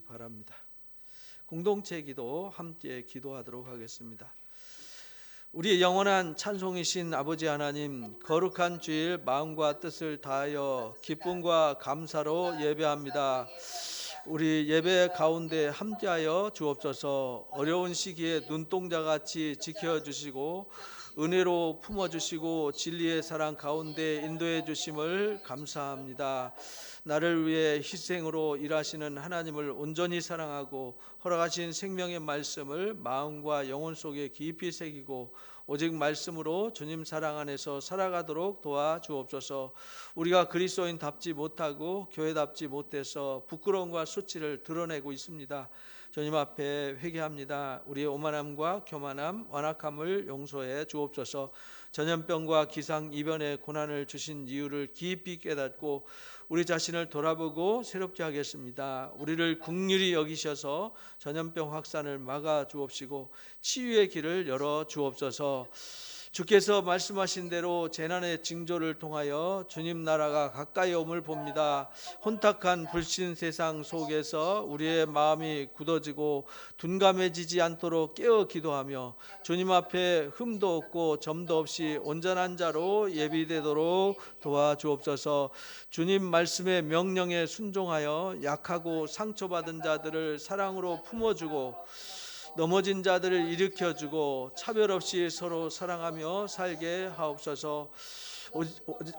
바랍니다. 공동체 기도 함께 기도하도록 하겠습니다. 우리의 영원한 찬송이신 아버지 하나님, 거룩한 주일 마음과 뜻을 다하여 기쁨과 감사로 예배합니다. 우리 예배 가운데 함께하여 주옵소서. 어려운 시기에 눈동자같이 지켜주시고 은혜로 품어주시고 진리의 사랑 가운데 인도해 주심을 감사합니다. 나를 위해 희생으로 일하시는 하나님을 온전히 사랑하고 허락하신 생명의 말씀을 마음과 영혼 속에 깊이 새기고 오직 말씀으로 주님 사랑 안에서 살아가도록 도와주옵소서. 우리가 그리스도인답지 못하고 교회답지 못해서 부끄러움과 수치를 드러내고 있습니다. 주님 앞에 회개합니다. 우리의 오만함과 교만함, 완악함을 용서해 주옵소서. 전염병과 기상이변의 고난을 주신 이유를 깊이 깨닫고 우리 자신을 돌아보고 새롭게 하겠습니다. 우리를 긍휼히 여기셔서 전염병 확산을 막아 주옵시고 치유의 길을 열어 주옵소서. 주께서 말씀하신 대로 재난의 징조를 통하여 주님 나라가 가까이 옴을 봅니다. 혼탁한 불신 세상 속에서 우리의 마음이 굳어지고 둔감해지지 않도록 깨어 기도하며 주님 앞에 흠도 없고 점도 없이 온전한 자로 예비되도록 도와주옵소서. 주님 말씀의 명령에 순종하여 약하고 상처받은 자들을 사랑으로 품어주고 넘어진 자들을 일으켜주고 차별 없이 서로 사랑하며 살게 하옵소서.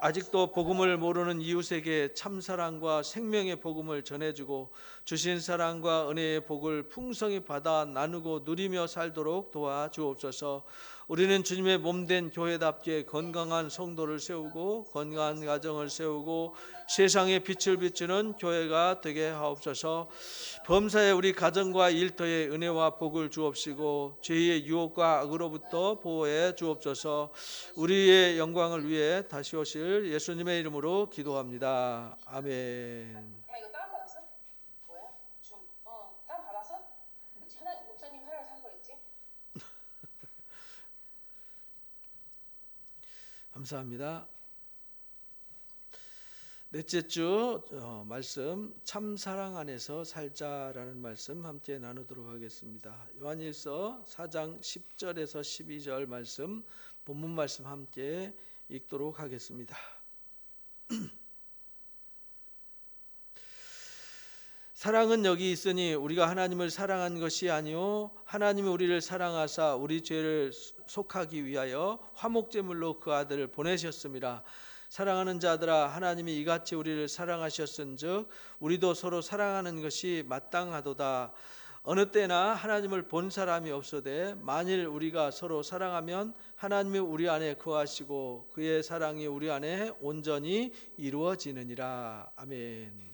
아직도 복음을 모르는 이웃에게 참사랑과 생명의 복음을 전해주고 주신 사랑과 은혜의 복을 풍성히 받아 나누고 누리며 살도록 도와주옵소서. 우리는 주님의 몸된 교회답게 건강한 성도를 세우고 건강한 가정을 세우고 세상에 빛을 비추는 교회가 되게 하옵소서. 범사에 우리 가정과 일터에 은혜와 복을 주옵시고 죄의 유혹과 악으로부터 보호해 주옵소서. 우리의 영광을 위해 다시 오실 예수님의 이름으로 기도합니다. 아멘. 감사합니다. 넷째 주 말씀, 참 사랑 안에서 살자라는 말씀 함께 나누도록 하겠습니다. 요한일서 4장 10절에서 12절 말씀, 본문 말씀 함께 읽도록 하겠습니다. 사랑은 여기 있으니 우리가 하나님을 사랑한 것이 아니요 하나님이 우리를 사랑하사 우리 죄를 속하기 위하여 화목제물로 그 아들을 보내셨습니다. 사랑하는 자들아, 하나님이 이같이 우리를 사랑하셨은즉 우리도 서로 사랑하는 것이 마땅하도다. 어느 때나 하나님을 본 사람이 없으되 만일 우리가 서로 사랑하면 하나님이 우리 안에 거하시고 그의 사랑이 우리 안에 온전히 이루어지느니라. 아멘.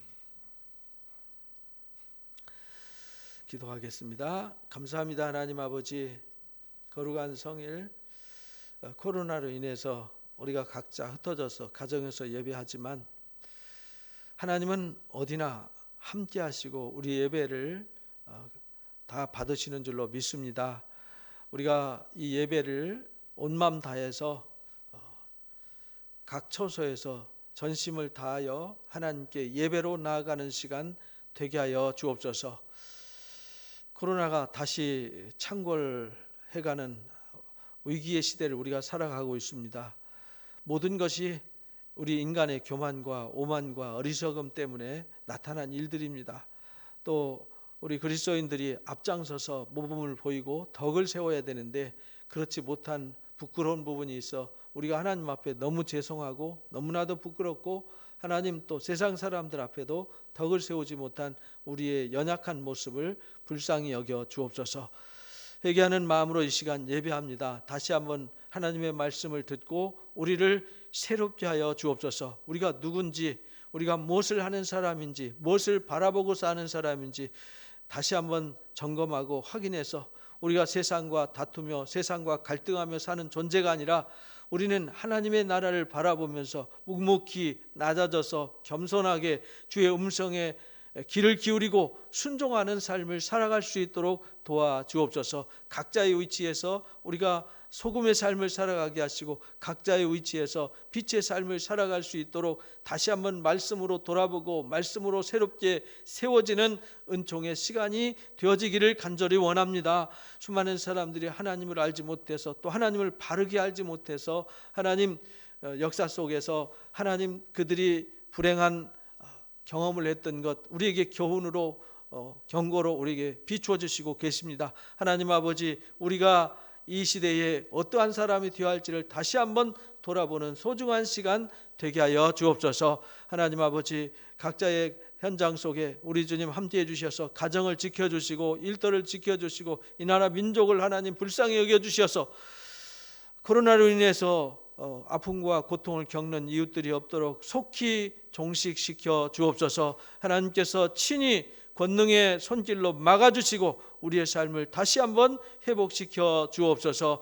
기도하겠습니다. 감사합니다. 하나님 아버지, 거룩한 성일, 코로나로 인해서 우리가 각자 흩어져서 가정에서 예배하지만 하나님은 어디나 함께 하시고 우리 예배를 다 받으시는 줄로 믿습니다. 우리가 이 예배를 온 마음 다해서 각 처소에서 전심을 다하여 하나님께 예배로 나아가는 시간 되게 하여 주옵소서. 코로나가 다시 창궐해가는 위기의 시대를 우리가 살아가고 있습니다. 모든 것이 우리 인간의 교만과 오만과 어리석음 때문에 나타난 일들입니다. 또 우리 그리스도인들이 앞장서서 모범을 보이고 덕을 세워야 되는데 그렇지 못한 부끄러운 부분이 있어 우리가 하나님 앞에 너무 죄송하고 너무나도 부끄럽고 하나님 또 세상 사람들 앞에도 덕을 세우지 못한 우리의 연약한 모습을 불쌍히 여겨 주옵소서. 회개하는 마음으로 이 시간 예배합니다. 다시 한번 하나님의 말씀을 듣고 우리를 새롭게 하여 주옵소서. 우리가 누군지, 우리가 무엇을 하는 사람인지, 무엇을 바라보고 사는 사람인지 다시 한번 점검하고 확인해서 우리가 세상과 다투며 세상과 갈등하며 사는 존재가 아니라 우리는 하나님의 나라를 바라보면서 묵묵히 낮아져서 겸손하게 주의 음성에 귀를 기울이고 순종하는 삶을 살아갈 수 있도록 도와주옵소서. 각자의 위치에서 우리가 소금의 삶을 살아가게 하시고 각자의 위치에서 빛의 삶을 살아갈 수 있도록 다시 한번 말씀으로 돌아보고 말씀으로 새롭게 세워지는 은총의 시간이 되어지기를 간절히 원합니다. 수많은 사람들이 하나님을 알지 못해서 또 하나님을 바르게 알지 못해서 하나님 역사 속에서 하나님 그들이 불행한 경험을 했던 것 우리에게 교훈으로 경고로 우리에게 비추어 주시고 계십니다. 하나님 아버지, 우리가 이 시대에 어떠한 사람이 되어야 할지를 다시 한번 돌아보는 소중한 시간 되게 하여 주옵소서. 하나님 아버지, 각자의 현장 속에 우리 주님 함께해 주셔서 가정을 지켜주시고 일터를 지켜주시고 이 나라 민족을 하나님 불쌍히 여겨주셔서 코로나로 인해서 아픔과 고통을 겪는 이웃들이 없도록 속히 종식시켜 주옵소서. 하나님께서 친히 권능의 손길로 막아주시고 우리의 삶을 다시 한번 회복시켜 주옵소서.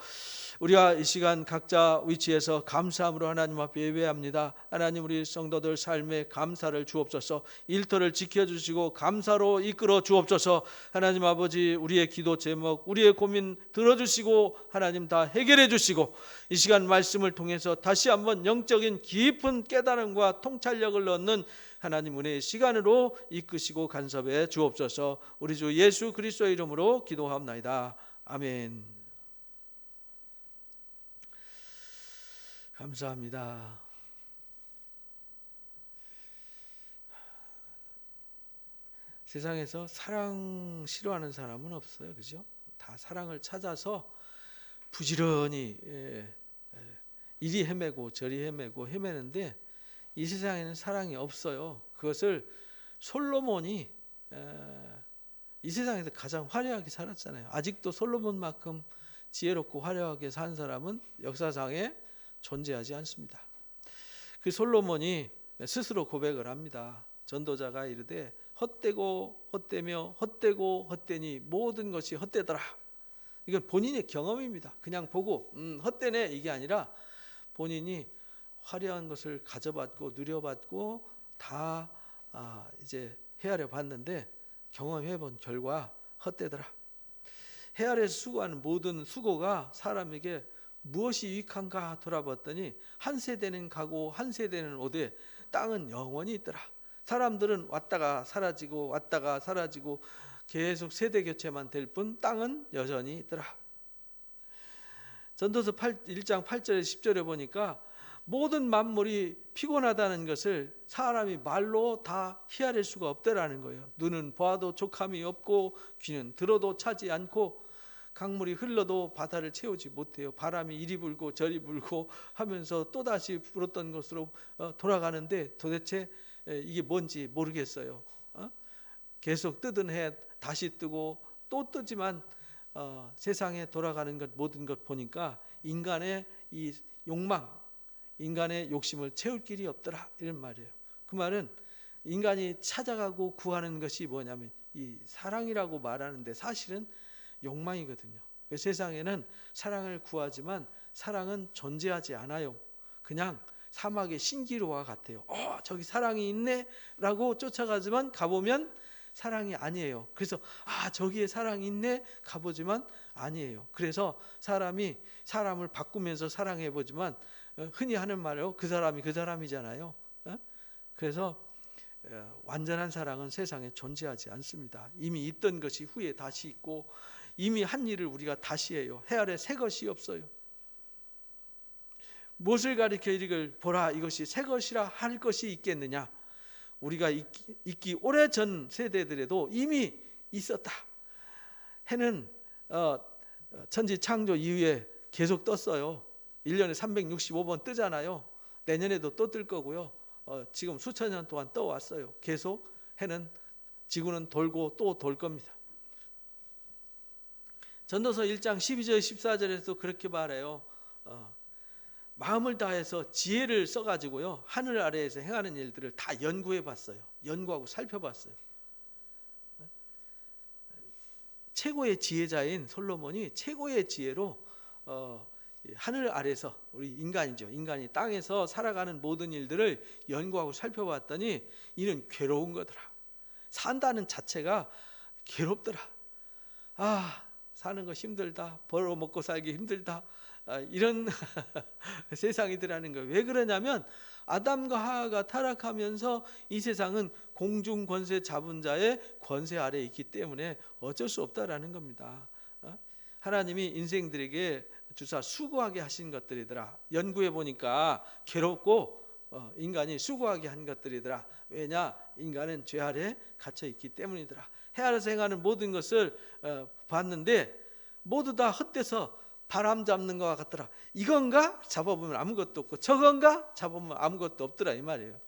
우리가 이 시간 각자 위치에서 감사함으로 하나님 앞에 예배합니다. 하나님, 우리 성도들 삶에 감사를 주옵소서. 일터를 지켜주시고 감사로 이끌어 주옵소서. 하나님 아버지, 우리의 기도 제목, 우리의 고민 들어주시고 하나님 다 해결해 주시고 이 시간 말씀을 통해서 다시 한번 영적인 깊은 깨달음과 통찰력을 얻는 하나님 은혜의 시간으로 이끄시고 간섭해 주옵소서. 우리 주 예수 그리스도의 이름으로 기도하옵나이다. 아멘. 감사합니다. 세상에서 사랑 싫어하는 사람은 없어요, 그죠? 다 사랑을 찾아서 부지런히 이리 헤매고 저리 헤매고 헤매는데 이 세상에는 사랑이 없어요. 그것을 솔로몬이 이 세상에서 가장 화려하게 살았잖아요. 아직도 솔로몬만큼 지혜롭고 화려하게 산 사람은 역사상에 존재하지 않습니다. 그 솔로몬이 스스로 고백을 합니다. 전도자가 이르되 헛되고 헛되며 헛되고 헛되니 모든 것이 헛되더라. 이건 본인의 경험입니다. 그냥 보고 헛되네 이게 아니라 본인이 화려한 것을 가져봤고 누려봤고 다 이제 헤아려 봤는데 경험해 본 결과 헛되더라. 헤아려서 수고하는 모든 수고가 사람에게 무엇이 유익한가 돌아봤더니 한 세대는 가고 한 세대는 오되 땅은 영원히 있더라. 사람들은 왔다가 사라지고 왔다가 사라지고 계속 세대 교체만 될 뿐 땅은 여전히 있더라. 전도서 1장 8절에 10절에 보니까 모든 만물이 피곤하다는 것을 사람이 말로 다 헤아릴 수가 없더라는 거예요. 눈은 봐도 족함이 없고 귀는 들어도 차지 않고 강물이 흘러도 바다를 채우지 못해요. 바람이 이리 불고 저리 불고 하면서 또다시 불었던 것으로 돌아가는데 도대체 이게 뭔지 모르겠어요. 계속 뜨던 해 다시 뜨고 또 뜨지만 세상에 돌아가는 것 모든 것 보니까 인간의 이 욕망, 인간의 욕심을 채울 길이 없더라 이런 말이에요. 그 말은 인간이 찾아가고 구하는 것이 뭐냐면 이 사랑이라고 말하는데 사실은 욕망이거든요. 세상에는 사랑을 구하지만 사랑은 존재하지 않아요. 그냥 사막의 신기루와 같아요. 저기 사랑이 있네 라고 쫓아가지만 가보면 사랑이 아니에요. 그래서 저기에 사랑이 있네 가보지만 아니에요. 그래서 사람이 사람을 바꾸면서 사랑해보지만 흔히 하는 말로 그 사람이 그 사람이잖아요. 그래서 완전한 사랑은 세상에 존재하지 않습니다. 이미 있던 것이 후에 다시 있고 이미 한 일을 우리가 다시 해요. 해 아래 새 것이 없어요. 무엇을 가리켜 이르기를 보라 이것이 새 것이라 할 것이 있겠느냐. 우리가 있기 오래전 세대들에도 이미 있었다. 해는 천지 창조 이후에 계속 떴어요. 1년에 365번 뜨잖아요. 내년에도 또 뜰 거고요. 지금 수천 년 동안 떠왔어요. 계속 해는 지구는 돌고 또 돌 겁니다. 전도서 1장 12절 14절에서 그렇게 말해요. 마음을 다해서 지혜를 써가지고요 하늘 아래에서 행하는 일들을 다 연구해봤어요. 연구하고 살펴봤어요. 최고의 지혜자인 솔로몬이 최고의 지혜로 하늘 아래서 우리 인간이죠. 인간이 땅에서 살아가는 모든 일들을 연구하고 살펴봤더니 이는 괴로운 거더라. 산다는 자체가 괴롭더라. 사는 거 힘들다. 벌어먹고 살기 힘들다. 이런 세상이더라는 거예요. 왜 그러냐면 아담과 하와가 타락하면서 이 세상은 공중 권세 잡은 자의 권세 아래에 있기 때문에 어쩔 수 없다라는 겁니다. 하나님이 인생들에게 주사 수고하게 하신 것들이더라. 연구해 보니까 괴롭고 인간이 수고하게 한 것들이더라. 왜냐? 인간은 죄 아래 갇혀 있기 때문이더라. 해 아래서 행하는 모든 것을 봤는데 모두 다 헛돼서 바람 잡는 것 같더라. 이건가? 잡아보면 아무것도 없고 저건가? 잡아보면 아무것도 없더라 이 말이에요.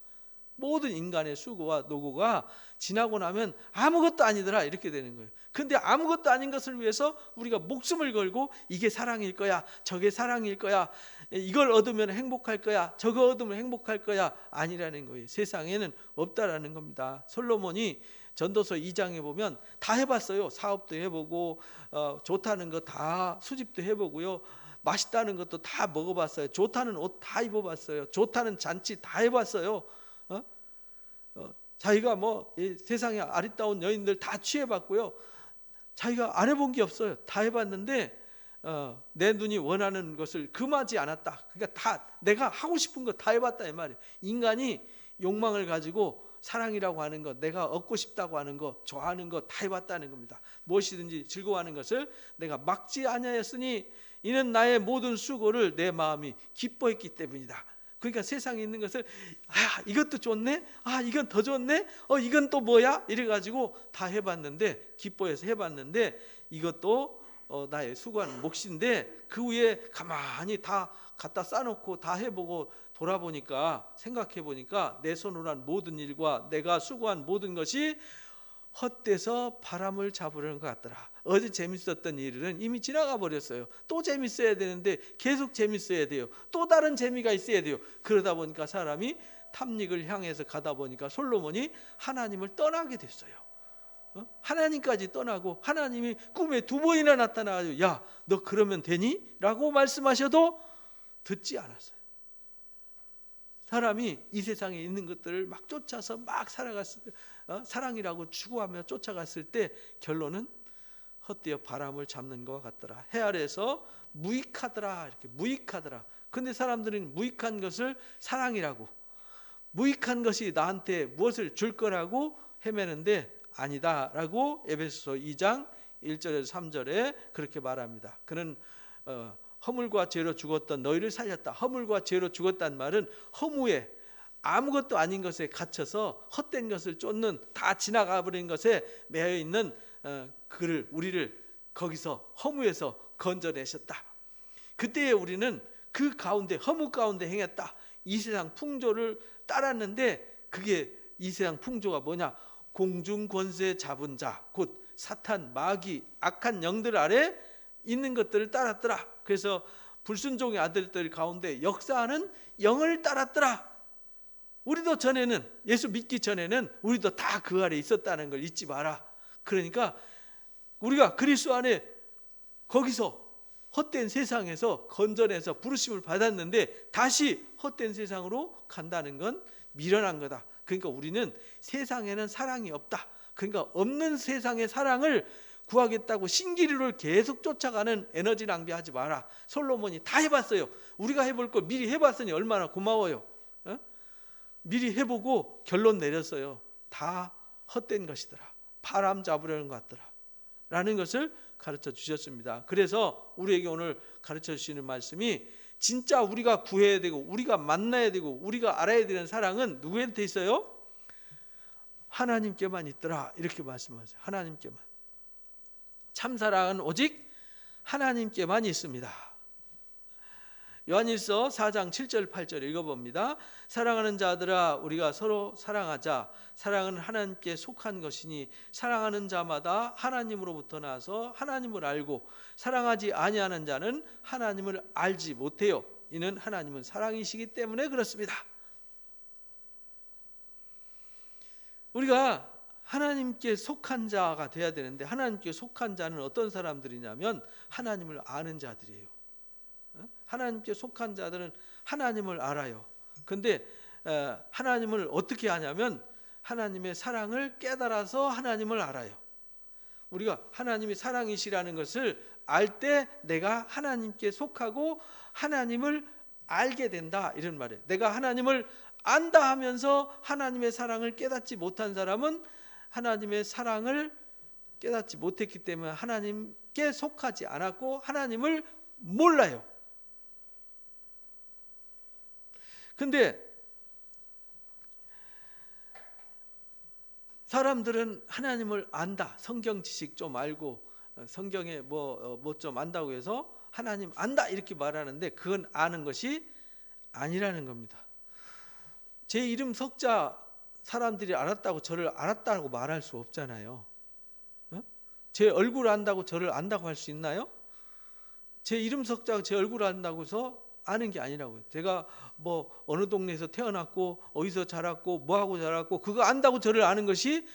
모든 인간의 수고와 노고가 지나고 나면 아무것도 아니더라 이렇게 되는 거예요. 근데 아무것도 아닌 것을 위해서 우리가 목숨을 걸고 이게 사랑일 거야, 저게 사랑일 거야, 이걸 얻으면 행복할 거야, 저거 얻으면 행복할 거야, 아니라는 거예요. 세상에는 없다라는 겁니다. 솔로몬이 전도서 2장에 보면 다 해봤어요. 사업도 해보고 좋다는 거 다 수집도 해보고요, 맛있다는 것도 다 먹어봤어요. 좋다는 옷 다 입어봤어요. 좋다는 잔치 다 해봤어요. 자기가 세상에 아리따운 여인들 다 취해봤고요, 자기가 안 해본 게 없어요. 다 해봤는데 내 눈이 원하는 것을 금하지 않았다. 그러니까 다 내가 하고 싶은 거 다 해봤다 이 말이에요. 인간이 욕망을 가지고 사랑이라고 하는 것, 내가 얻고 싶다고 하는 것, 좋아하는 것 다 해봤다는 겁니다. 무엇이든지 즐거워하는 것을 내가 막지 아니하였으니 이는 나의 모든 수고를 내 마음이 기뻐했기 때문이다. 그러니까 세상에 있는 것을 이것도 좋네, 이건 더 좋네, 이건 또 뭐야 이래가지고 다 해봤는데, 기뻐해서 해봤는데 이것도 나의 수고한 몫인데 그 후에 가만히 다 갖다 싸놓고 다 해보고 돌아보니까, 생각해보니까 내 손으로 한 모든 일과 내가 수고한 모든 것이 헛돼서 바람을 잡으려는 것 같더라. 어제 재밌었던 일은 이미 지나가 버렸어요. 또 재밌어야 되는데 계속 재밌어야 돼요. 또 다른 재미가 있어야 돼요. 그러다 보니까 사람이 탐닉을 향해서 가다 보니까 솔로몬이 하나님을 떠나게 됐어요. 하나님까지 떠나고 하나님이 꿈에 2번이나 나타나가지고 야, 너 그러면 되니? 라고 말씀하셔도 듣지 않았어요. 사람이 이 세상에 있는 것들을 막 쫓아서 막 살아갔을 때, 사랑이라고 추구하며 쫓아갔을 때 결론은 헛되어 바람을 잡는 것 같더라. 해 아래에서 무익하더라. 이렇게 무익하더라. 근데 사람들은 무익한 것을 사랑이라고, 무익한 것이 나한테 무엇을 줄 거라고 헤매는데 아니다라고 에베소서 2장 1절에서 3절에 그렇게 말합니다. 그는 허물과 죄로 죽었던 너희를 살렸다. 허물과 죄로 죽었다는 말은 허무에, 아무것도 아닌 것에 갇혀서 헛된 것을 쫓는, 다 지나가 버린 것에 매여 있는 우리를 거기서 허무에서 건져내셨다. 그때에 우리는 그 가운데, 허무 가운데 행했다. 이 세상 풍조를 따랐는데 그게 이 세상 풍조가 뭐냐? 공중 권세 잡은 자, 곧 사탄, 마귀, 악한 영들 아래 있는 것들을 따랐더라. 그래서 불순종의 아들들 가운데 역사하는 영을 따랐더라. 우리도 전에는, 예수 믿기 전에는 우리도 다 그 아래 있었다는 걸 잊지 마라. 그러니까 우리가 그리스도 안에 거기서 헛된 세상에서 건져내서 부르심을 받았는데 다시 헛된 세상으로 간다는 건 미련한 거다. 그러니까 우리는 세상에는 사랑이 없다. 그러니까 없는 세상의 사랑을 구하겠다고 신기루를 계속 쫓아가는 에너지 낭비하지 마라. 솔로몬이 다 해봤어요. 우리가 해볼 걸 미리 해봤으니 얼마나 고마워요. 미리 해보고 결론 내렸어요. 다 헛된 것이더라. 바람 잡으려는 것 같더라. 라는 것을 가르쳐 주셨습니다. 그래서 우리에게 오늘 가르쳐 주시는 말씀이, 진짜 우리가 구해야 되고 우리가 만나야 되고 우리가 알아야 되는 사랑은 누구한테 있어요? 하나님께만 있더라. 이렇게 말씀하세요. 하나님께만. 참사랑은 오직 하나님께만 있습니다. 요한일서 4장 7절 8절 읽어봅니다. 사랑하는 자들아, 우리가 서로 사랑하자. 사랑은 하나님께 속한 것이니 사랑하는 자마다 하나님으로부터 나서 하나님을 알고 사랑하지 아니하는 자는 하나님을 알지 못해요. 이는 하나님은 사랑이시기 때문에 그렇습니다. 우리가 하나님께 속한 자가 돼야 되는데, 하나님께 속한 자는 어떤 사람들이냐면 하나님을 아는 자들이에요. 하나님께 속한 자들은 하나님을 알아요. 근데 하나님을 어떻게 아냐면 하나님의 사랑을 깨달아서 하나님을 알아요. 우리가 하나님이 사랑이시라는 것을 알 때 내가 하나님께 속하고 하나님을 알게 된다, 이런 말이에요. 내가 하나님을 안다 하면서 하나님의 사랑을 깨닫지 못한 사람은 하나님의 사랑을 깨닫지 못했기 때문에 하나님께 속하지 않았고 하나님을 몰라요. 근데 사람들은 하나님을 안다, 성경 지식 좀 알고 성경에 뭐 좀 안다고 해서 하나님 안다 이렇게 말하는데 그건 아는 것이 아니라는 겁니다. 제 이름 석자 사람들이 알았다고 저를 알았다고 말할 수 없잖아요. 제 얼굴 안다고 저를 안다고 할 수 있나요? 제 이름 석자가 제 얼굴 안다고 해서 아는 게 아니라고요. 제가 뭐 어느 동네에서 태어났고 어디서 자랐고 뭐하고 자랐고 그거 안다고 저를 아는 것이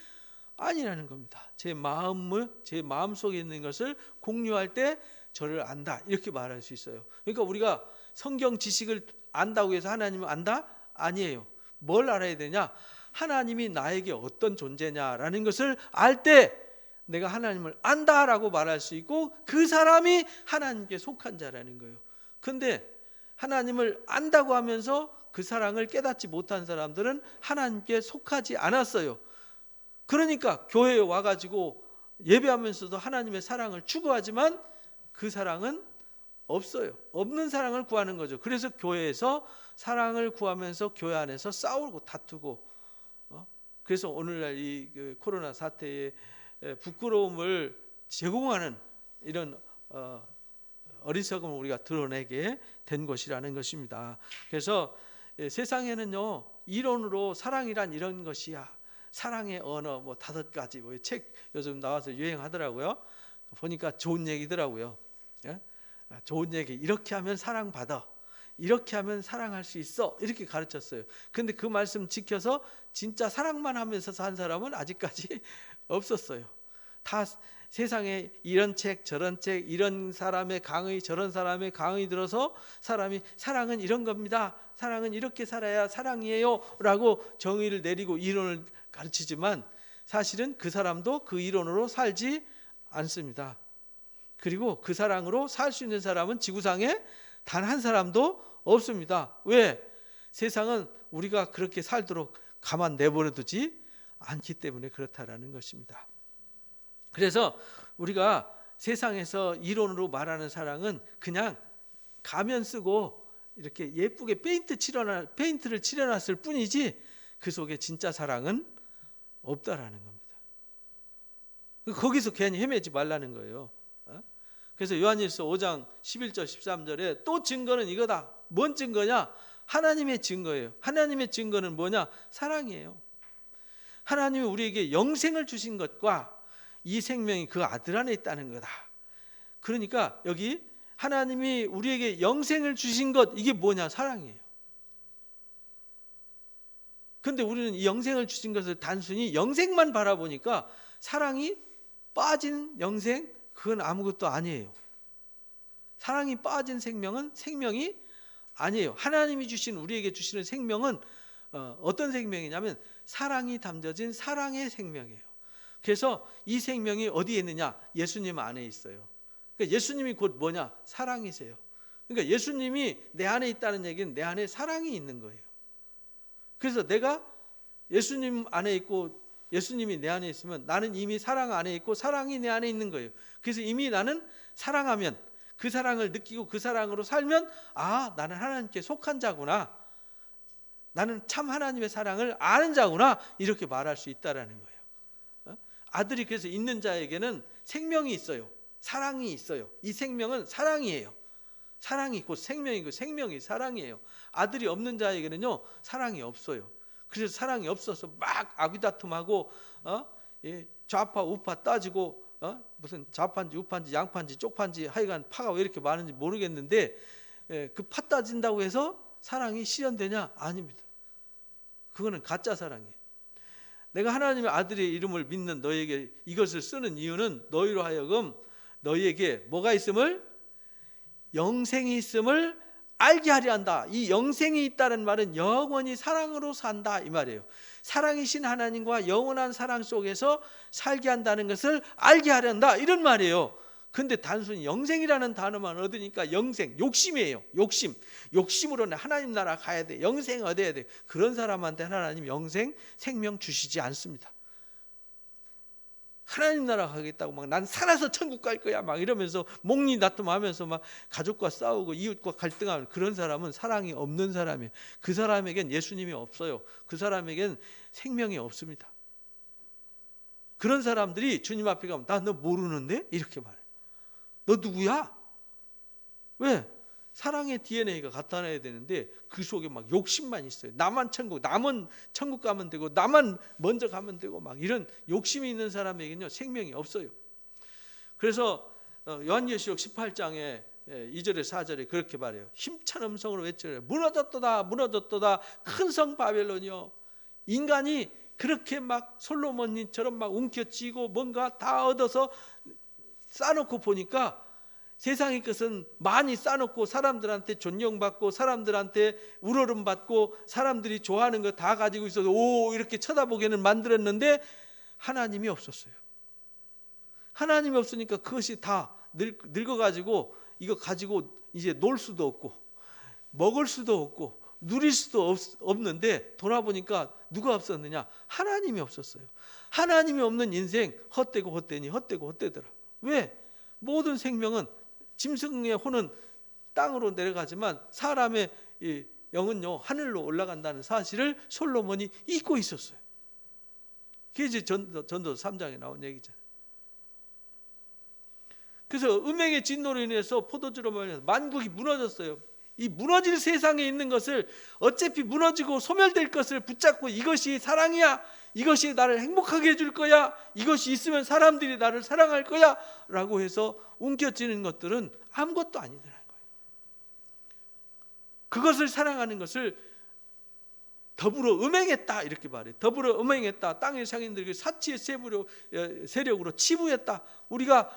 아니라는 겁니다. 제 마음속에 있는 것을 공유할 때 저를 안다 이렇게 말할 수 있어요. 그러니까 우리가 성경 지식을 안다고 해서 하나님을 안다? 아니에요. 뭘 알아야 되냐? 하나님이 나에게 어떤 존재냐라는 것을 알 때 내가 하나님을 안다라고 말할 수 있고 그 사람이 하나님께 속한 자라는 거예요. 근데 하나님을 안다고 하면서 그 사랑을 깨닫지 못한 사람들은 하나님께 속하지 않았어요. 그러니까 교회에 와가지고 예배하면서도 하나님의 사랑을 추구하지만 그 사랑은 없어요. 없는 사랑을 구하는 거죠. 그래서 교회에서 사랑을 구하면서 교회 안에서 싸우고 다투고 그래서 오늘날 이 코로나 사태에 부끄러움을 제공하는 이런 어리석음을 우리가 드러내게 된 것이라는 것입니다. 그래서 세상에는요 이론으로 사랑이란 이런 것이야, 사랑의 언어 뭐 5가지 뭐 책 요즘 나와서 유행하더라고요. 보니까 좋은 얘기더라고요. 좋은 얘기, 이렇게 하면 사랑받아, 이렇게 하면 사랑할 수 있어, 이렇게 가르쳤어요. 근데 그 말씀 지켜서 진짜 사랑만 하면서 산 사람은 아직까지 없었어요. 다 세상에 이런 책 저런 책, 이런 사람의 강의 저런 사람의 강의 들어서 사람이 사랑은 이런 겁니다, 사랑은 이렇게 살아야 사랑이에요 라고 정의를 내리고 이론을 가르치지만 사실은 그 사람도 그 이론으로 살지 않습니다. 그리고 그 사랑으로 살 수 있는 사람은 지구상에 단 한 사람도 없습니다. 왜? 세상은 우리가 그렇게 살도록 가만 내버려 두지 않기 때문에 그렇다라는 것입니다. 그래서 우리가 세상에서 이론으로 말하는 사랑은 그냥 가면 쓰고 이렇게 예쁘게 페인트를 칠해놨을 뿐이지 그 속에 진짜 사랑은 없다라는 겁니다. 거기서 괜히 헤매지 말라는 거예요. 그래서 요한일서 5장 11절 13절에 또 증거는 이거다. 뭔 증거냐? 하나님의 증거예요. 하나님의 증거는 뭐냐? 사랑이에요. 하나님이 우리에게 영생을 주신 것과 이 생명이 그 아들 안에 있다는 거다. 그러니까 여기 하나님이 우리에게 영생을 주신 것, 이게 뭐냐? 사랑이에요. 근데 우리는 이 영생을 주신 것을 단순히 영생만 바라보니까 사랑이 빠진 영생, 그건 아무것도 아니에요. 사랑이 빠진 생명은 생명이 아니에요. 하나님이 주신, 우리에게 주시는 생명은 어떤 생명이냐면 사랑이 담겨진 사랑의 생명이에요. 그래서 이 생명이 어디에 있느냐? 예수님 안에 있어요. 그러니까 예수님이 곧 뭐냐? 사랑이세요. 그러니까 예수님이 내 안에 있다는 얘기는 내 안에 사랑이 있는 거예요. 그래서 내가 예수님 안에 있고 예수님이 내 안에 있으면 나는 이미 사랑 안에 있고 사랑이 내 안에 있는 거예요. 그래서 이미 나는 사랑하면, 그 사랑을 느끼고 그 사랑으로 살면, 아, 나는 하나님께 속한 자구나, 나는 참 하나님의 사랑을 아는 자구나, 이렇게 말할 수 있다라는 거예요. 아들이 그래서 있는 자에게는 생명이 있어요. 사랑이 있어요. 이 생명은 사랑이에요. 사랑이 있고 생명이고 생명이 사랑이에요. 아들이 없는 자에게는요 사랑이 없어요. 그래서 사랑이 없어서 막 아귀다툼하고 좌파 우파 따지고 무슨 좌파인지 우파인지 양파인지 쪽파인지 하여간 파가 왜 이렇게 많은지 모르겠는데 그 파 따진다고 해서 사랑이 실현되냐? 아닙니다. 그거는 가짜 사랑이에요. 내가 하나님의 아들의 이름을 믿는 너에게 이것을 쓰는 이유는 너희로 하여금 너희에게 뭐가 있음을, 영생이 있음을 알게 하려 한다. 이 영생이 있다는 말은 영원히 사랑으로 산다 이 말이에요. 사랑이신 하나님과 영원한 사랑 속에서 살게 한다는 것을 알게 하려 한다 이런 말이에요. 근데 단순히 영생이라는 단어만 얻으니까 영생, 욕심이에요. 욕심으로는 하나님 나라 가야 돼, 영생 얻어야 돼. 그런 사람한테 하나님 영생, 생명 주시지 않습니다. 하나님 나라 가겠다고 막 난 살아서 천국 갈 거야 막 이러면서 목리 다툼하면서 막 가족과 싸우고 이웃과 갈등하는 그런 사람은 사랑이 없는 사람이에요. 그 사람에겐 예수님이 없어요. 그 사람에겐 생명이 없습니다. 그런 사람들이 주님 앞에 가면 나 너 모르는데? 이렇게 말해요. 너 누구야? 왜? 사랑의 DNA가 나타나야 되는데 그 속에 막 욕심만 있어요. 나만 천국 가면 되고 나만 먼저 가면 되고 막 이런 욕심이 있는 사람에게는요 생명이 없어요. 그래서 요한계시록 18장에 2절에 4절에 그렇게 말해요. 힘찬 음성으로 외쳐요. 무너졌도다 무너졌도다 큰 성 바벨론이요. 인간이 그렇게 막 솔로몬님처럼 막 움켜쥐고 뭔가 다 얻어서 쌓아놓고 보니까 세상의 것은 많이 쌓아놓고 사람들한테 존경받고 사람들한테 우러름받고 사람들이 좋아하는 거 다 가지고 있어서 오 이렇게 쳐다보게는 만들었는데 하나님이 없었어요. 하나님이 없으니까 그것이 다 늙어가지고 이거 가지고 이제 놀 수도 없고 먹을 수도 없고 누릴 수도 없는데 돌아보니까 누가 없었느냐? 하나님이 없었어요. 하나님이 없는 인생 헛되고 헛되니 헛되고 헛되더라. 왜? 모든 생명은 짐승의 혼은 땅으로 내려가지만 사람의 영은요 하늘로 올라간다는 사실을 솔로몬이 잊고 있었어요. 그게 이제 전도 3장에 나온 얘기잖아요. 그래서 음행의 진노로 인해서 포도주로 말해서 만국이 무너졌어요. 이 무너질 세상에 있는 것을 어차피 무너지고 소멸될 것을 붙잡고 이것이 사랑이야, 이것이 나를 행복하게 해줄 거야, 이것이 있으면 사람들이 나를 사랑할 거야 라고 해서 움켜쥐는 것들은 아무것도 아니더라는 거예요. 그것을 사랑하는 것을 더불어 음행했다 이렇게 말해요. 더불어 음행했다. 땅의 상인들에게 사치의 세력으로 치부했다. 우리가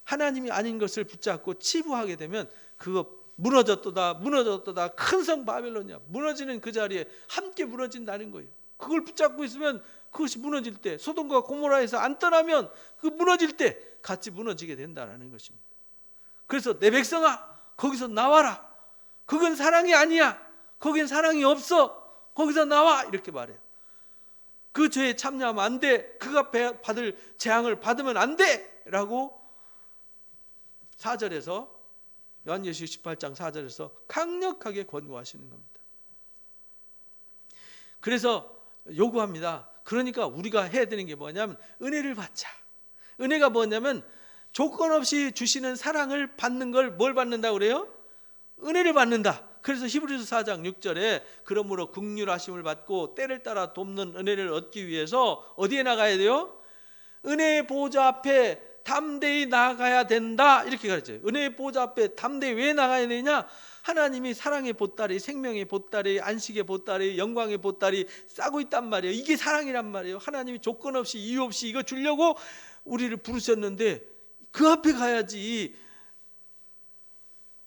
하나님이 아닌 것을 붙잡고 치부하게 되면 그거 무너졌도다 무너졌도다 큰 성 바벨론이야. 무너지는 그 자리에 함께 무너진다는 거예요. 그걸 붙잡고 있으면 그것이 무너질 때 소돔과 고모라에서 안 떠나면 그 무너질 때 같이 무너지게 된다는 것입니다. 그래서 내 백성아 거기서 나와라. 그건 사랑이 아니야. 거긴 사랑이 없어. 거기서 나와 이렇게 말해요. 그 죄에 참여하면 안 돼. 그가 받을 재앙을 받으면 안 돼 라고 4절에서 요한계시록 18장 4절에서 강력하게 권고하시는 겁니다. 그래서 요구합니다. 그러니까 우리가 해야 되는 게 뭐냐면 은혜를 받자. 은혜가 뭐냐면 조건 없이 주시는 사랑을 받는 걸 뭘 받는다고 그래요? 은혜를 받는다. 그래서 히브리서 4장 6절에 그러므로 긍휼하심을 받고 때를 따라 돕는 은혜를 얻기 위해서 어디에 나가야 돼요? 은혜의 보좌 앞에 담대히 나가야 된다 이렇게 가르쳐요. 은혜의 보좌 앞에 담대히 왜 나가야 되냐? 하나님이 사랑의 보따리, 생명의 보따리, 안식의 보따리, 영광의 보따리 싸고 있단 말이에요. 이게 사랑이란 말이에요. 하나님이 조건 없이 이유 없이 이거 주려고 우리를 부르셨는데 그 앞에 가야지.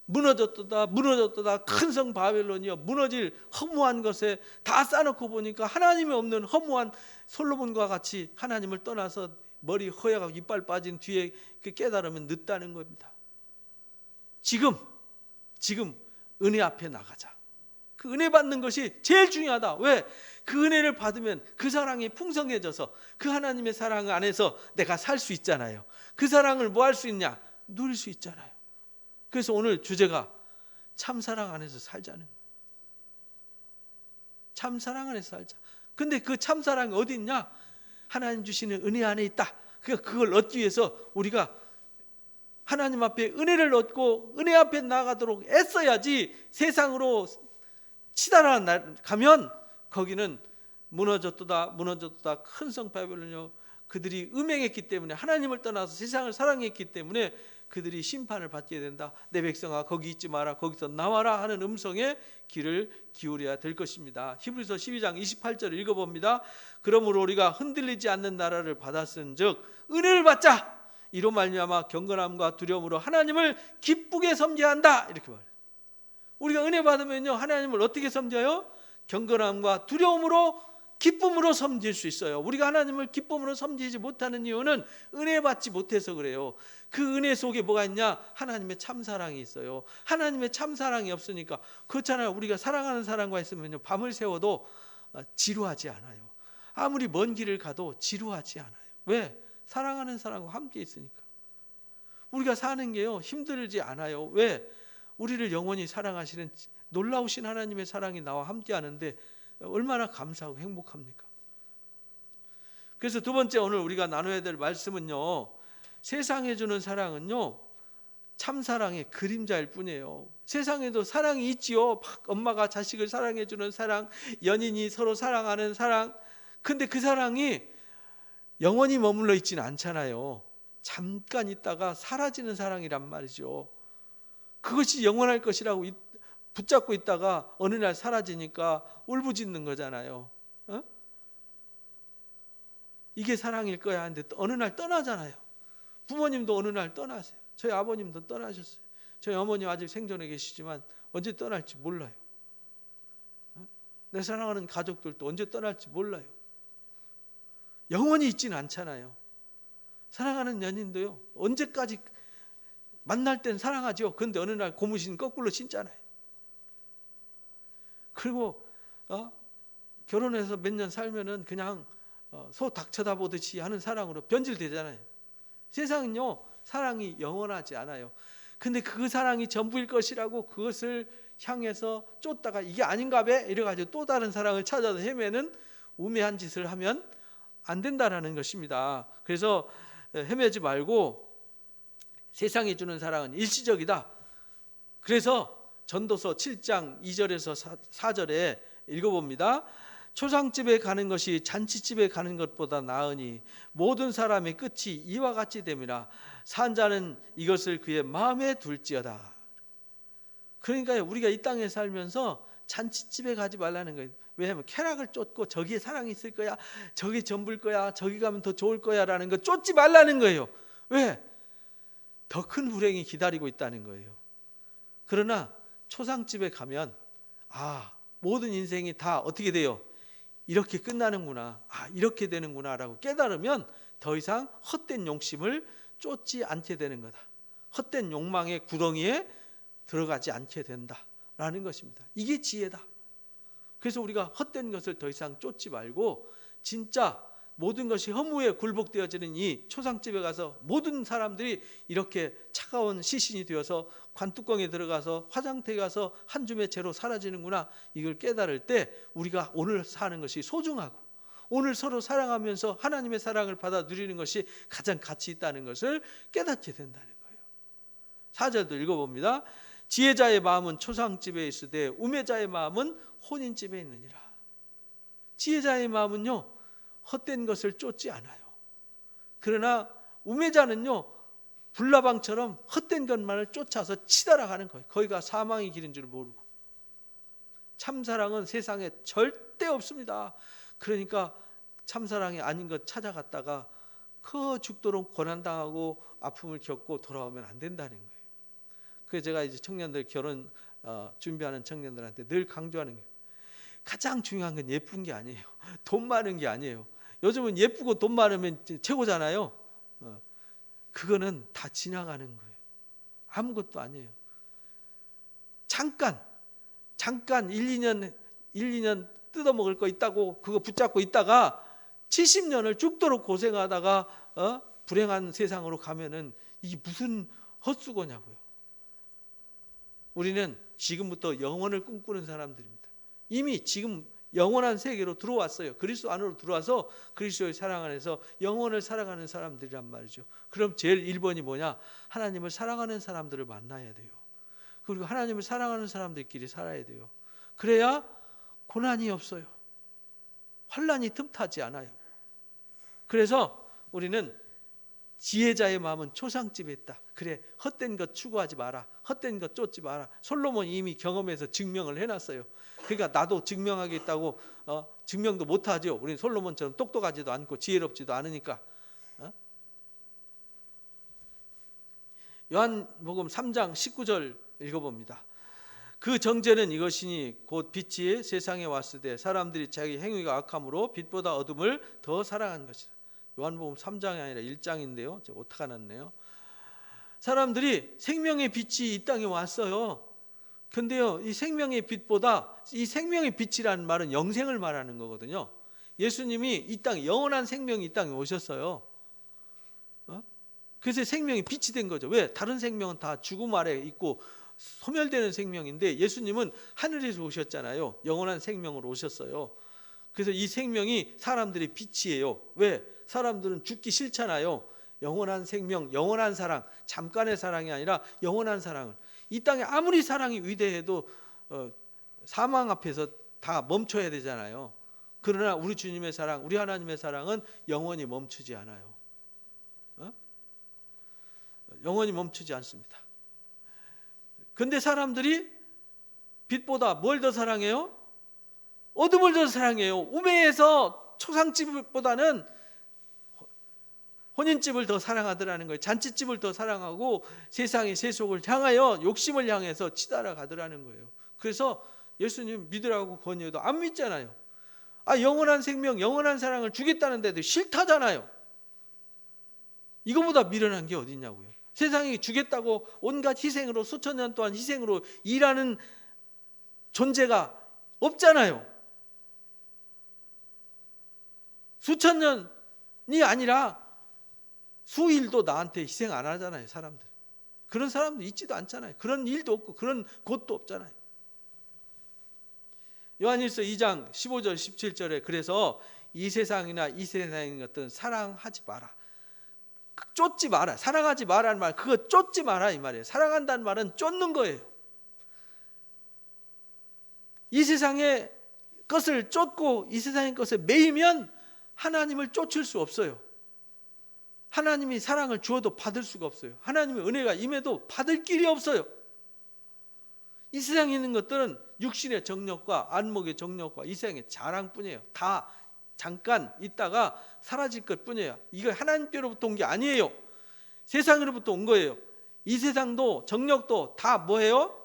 무너졌도다 무너졌도다 큰 성 바벨론이여. 무너질 허무한 것에 다 싸놓고 보니까 하나님이 없는 허무한 솔로몬과 같이 하나님을 떠나서 머리 허약하고 이빨 빠진 뒤에 깨달으면 늦다는 겁니다. 지금 은혜 앞에 나가자. 그 은혜 받는 것이 제일 중요하다. 왜? 그 은혜를 받으면 그 사랑이 풍성해져서 그 하나님의 사랑 안에서 내가 살 수 있잖아요. 그 사랑을 뭐 할 수 있냐? 누릴 수 있잖아요. 그래서 오늘 주제가 참사랑 안에서 살자는 거예요. 참사랑 안에서 살자. 근데 그 참사랑이 어디 있냐? 하나님 주시는 은혜 안에 있다. 그러니까 그걸 얻기 위해서 우리가 하나님 앞에 은혜를 얻고 은혜 앞에 나가도록 애써야지. 세상으로 치달아 가면 거기는 무너졌도다 무너졌도다 큰 성 바벨론이요. 그들이 음행했기 때문에 하나님을 떠나서 세상을 사랑했기 때문에 그들이 심판을 받게 된다. 내 백성아 거기 있지 마라. 거기서 나와라 하는 음성에 귀를 기울여야 될 것입니다. 히브리서 12장 28절을 읽어봅니다. 그러므로 우리가 흔들리지 않는 나라를 받았은즉 은혜를 받자. 이로 말미암아 경건함과 두려움으로 하나님을 기쁘게 섬겨야 한다. 이렇게 말해요. 우리가 은혜 받으면요 하나님을 어떻게 섬겨요? 경건함과 두려움으로 기쁨으로 섬길 수 있어요. 우리가 하나님을 기쁨으로 섬기지 못하는 이유는 은혜 받지 못해서 그래요. 그 은혜 속에 뭐가 있냐? 하나님의 참사랑이 있어요. 하나님의 참사랑이 없으니까 그렇잖아요. 우리가 사랑하는 사람과 있으면요, 밤을 새워도 지루하지 않아요. 아무리 먼 길을 가도 지루하지 않아요. 왜? 사랑하는 사람과 함께 있으니까. 우리가 사는 게요, 힘들지 않아요. 왜? 우리를 영원히 사랑하시는 놀라우신 하나님의 사랑이 나와 함께 하는데 얼마나 감사하고 행복합니까? 그래서 두 번째 오늘 우리가 나눠야 될 말씀은요, 세상에 주는 사랑은요, 참사랑의 그림자일 뿐이에요. 세상에도 사랑이 있지요. 막 엄마가 자식을 사랑해 주는 사랑, 연인이 서로 사랑하는 사랑. 근데 그 사랑이 영원히 머물러 있지는 않잖아요. 잠깐 있다가 사라지는 사랑이란 말이죠. 그것이 영원할 것이라고 붙잡고 있다가 어느 날 사라지니까 울부짖는 거잖아요. 이게 사랑일 거야 하는데 어느 날 떠나잖아요. 부모님도 어느 날 떠나세요. 저희 아버님도 떠나셨어요. 저희 어머님 아직 생존해 계시지만 언제 떠날지 몰라요. 내 사랑하는 가족들도 언제 떠날지 몰라요. 영원히 있지는 않잖아요. 사랑하는 연인도요, 언제까지 만날 땐 사랑하죠. 그런데 어느 날 고무신 거꾸로 신잖아요. 그리고 결혼해서 몇 년 살면은 그냥 소 닭 쳐다보듯이 하는 사랑으로 변질되잖아요. 세상은요, 사랑이 영원하지 않아요. 근데 그 사랑이 전부일 것이라고 그것을 향해서 쫓다가 이게 아닌가 봐 이래가지고 또 다른 사랑을 찾아서 헤매는 우매한 짓을 하면 안 된다라는 것입니다. 그래서 헤매지 말고 세상이 주는 사랑은 일시적이다. 그래서 전도서 7장 2절에서 4절에 읽어봅니다. 초상집에 가는 것이 잔치집에 가는 것보다 나으니 모든 사람의 끝이 이와 같이 됨이라. 산 자는 이것을 그의 마음에 둘지어다. 그러니까 우리가 이 땅에 살면서 잔치집에 가지 말라는 거예요. 왜냐하면 쾌락을 쫓고 저기에 사랑이 있을 거야, 저기 전부일 거야, 저기 가면 더 좋을 거야 라는 거 쫓지 말라는 거예요. 왜? 더 큰 불행이 기다리고 있다는 거예요. 그러나 초상집에 가면 모든 인생이 다 어떻게 돼요? 이렇게 끝나는구나, 이렇게 되는구나 라고 깨달으면 더 이상 헛된 욕심을 쫓지 않게 되는 거다. 헛된 욕망의 구덩이에 들어가지 않게 된다라는 것입니다. 이게 지혜다. 그래서 우리가 헛된 것을 더 이상 쫓지 말고 진짜 모든 것이 허무에 굴복되어지는 이 초상집에 가서 모든 사람들이 이렇게 차가운 시신이 되어서 관뚜껑에 들어가서 화장터에 가서 한 줌의 재로 사라지는구나, 이걸 깨달을 때 우리가 오늘 사는 것이 소중하고 오늘 서로 사랑하면서 하나님의 사랑을 받아 누리는 것이 가장 가치 있다는 것을 깨닫게 된다는 거예요. 4절도 읽어봅니다. 지혜자의 마음은 초상집에 있으되 우매자의 마음은 혼인집에 있느니라. 지혜자의 마음은요, 헛된 것을 쫓지 않아요. 그러나 우매자는요, 불나방처럼 헛된 것만을 쫓아서 치달아가는 거예요. 거기가 사망의 길인 줄 모르고. 참사랑은 세상에 절대 없습니다. 그러니까 참사랑이 아닌 것 찾아갔다가 그 죽도록 고난당하고 아픔을 겪고 돌아오면 안 된다는 거예요. 그래서 제가 이제 청년들 결혼 준비하는 청년들한테 늘 강조하는 게, 가장 중요한 건 예쁜 게 아니에요. 돈 많은 게 아니에요. 요즘은 예쁘고 돈 많으면 최고잖아요. 그거는 다 지나가는 거예요. 아무것도 아니에요. 잠깐 1, 2년 뜯어먹을 거 있다고 그거 붙잡고 있다가 70년을 죽도록 고생하다가 불행한 세상으로 가면은 이게 무슨 헛수고냐고요. 우리는 지금부터 영원을 꿈꾸는 사람들입니다. 이미 지금 영원한 세계로 들어왔어요. 그리스도 안으로 들어와서 그리스도의 사랑 안에서 영원을 살아가는 사람들이란 말이죠. 그럼 제일 1번이 뭐냐? 하나님을 사랑하는 사람들을 만나야 돼요. 그리고 하나님을 사랑하는 사람들끼리 살아야 돼요. 그래야 고난이 없어요. 환난이 틈타지 않아요. 그래서 우리는 지혜자의 마음은 초상집에 있다. 그래, 헛된 것 추구하지 마라. 헛된 것 쫓지 마라. 솔로몬이 이미 경험해서 증명을 해놨어요. 그러니까 나도 증명하겠다고 증명도 못하죠. 우리는 솔로몬처럼 똑똑하지도 않고 지혜롭지도 않으니까. 요한복음 3장 19절 읽어봅니다. 그 정죄는 이것이니 곧 빛이 세상에 왔을 때 사람들이 자기 행위가 악함으로 빛보다 어둠을 더 사랑한 것이다. 요한복음 3장이 아니라 1장인데요. 제가 오타가 났네요. 사람들이 생명의 빛이 이 땅에 왔어요. 근데요, 이 생명의 빛보다, 이 생명의 빛이라는 말은 영생을 말하는 거거든요. 예수님이 이 땅에, 영원한 생명이 이 땅에 오셨어요. 그래서 생명이 빛이 된 거죠. 왜? 다른 생명은 다 죽음 아래 있고 소멸되는 생명인데 예수님은 하늘에서 오셨잖아요. 영원한 생명으로 오셨어요. 그래서 이 생명이 사람들의 빛이에요. 왜? 사람들은 죽기 싫잖아요. 영원한 생명, 영원한 사랑, 잠깐의 사랑이 아니라 영원한 사랑을. 이 땅에 아무리 사랑이 위대해도 사망 앞에서 다 멈춰야 되잖아요. 그러나 우리 주님의 사랑, 우리 하나님의 사랑은 영원히 멈추지 않아요. 영원히 멈추지 않습니다. 근데 사람들이 빛보다 뭘 더 사랑해요? 어둠을 더 사랑해요. 우매에서 초상집보다는 혼인집을 더 사랑하더라는 거예요. 잔치집을 더 사랑하고 세상의 세속을 향하여 욕심을 향해서 치달아 가더라는 거예요. 그래서 예수님 믿으라고 권유해도 안 믿잖아요. 영원한 생명, 영원한 사랑을 주겠다는데도 싫다잖아요. 이거보다 미련한 게 어딨냐고요. 세상이 주겠다고 온갖 희생으로 수천 년 동안 희생으로 일하는 존재가 없잖아요. 수천 년이 아니라 수일도 나한테 희생 안 하잖아요. 사람들. 그런 사람도 있지도 않잖아요. 그런 일도 없고 그런 곳도 없잖아요. 요한일서 2장 15절 17절에 그래서 이 세상이나 이 세상의 것들은 사랑하지 마라. 쫓지 마라. 사랑하지 마라는 말, 그거 쫓지 마라 이 말이에요. 사랑한다는 말은 쫓는 거예요. 이 세상의 것을 쫓고 이 세상의 것에 매이면 하나님을 쫓을 수 없어요. 하나님이 사랑을 주어도 받을 수가 없어요. 하나님의 은혜가 임해도 받을 길이 없어요. 이 세상에 있는 것들은 육신의 정욕과 안목의 정욕과 이 세상의 자랑뿐이에요. 다 잠깐 있다가 사라질 것뿐이에요. 이거 하나님께로부터 온 게 아니에요. 세상으로부터 온 거예요. 이 세상도 정욕도 다 뭐예요?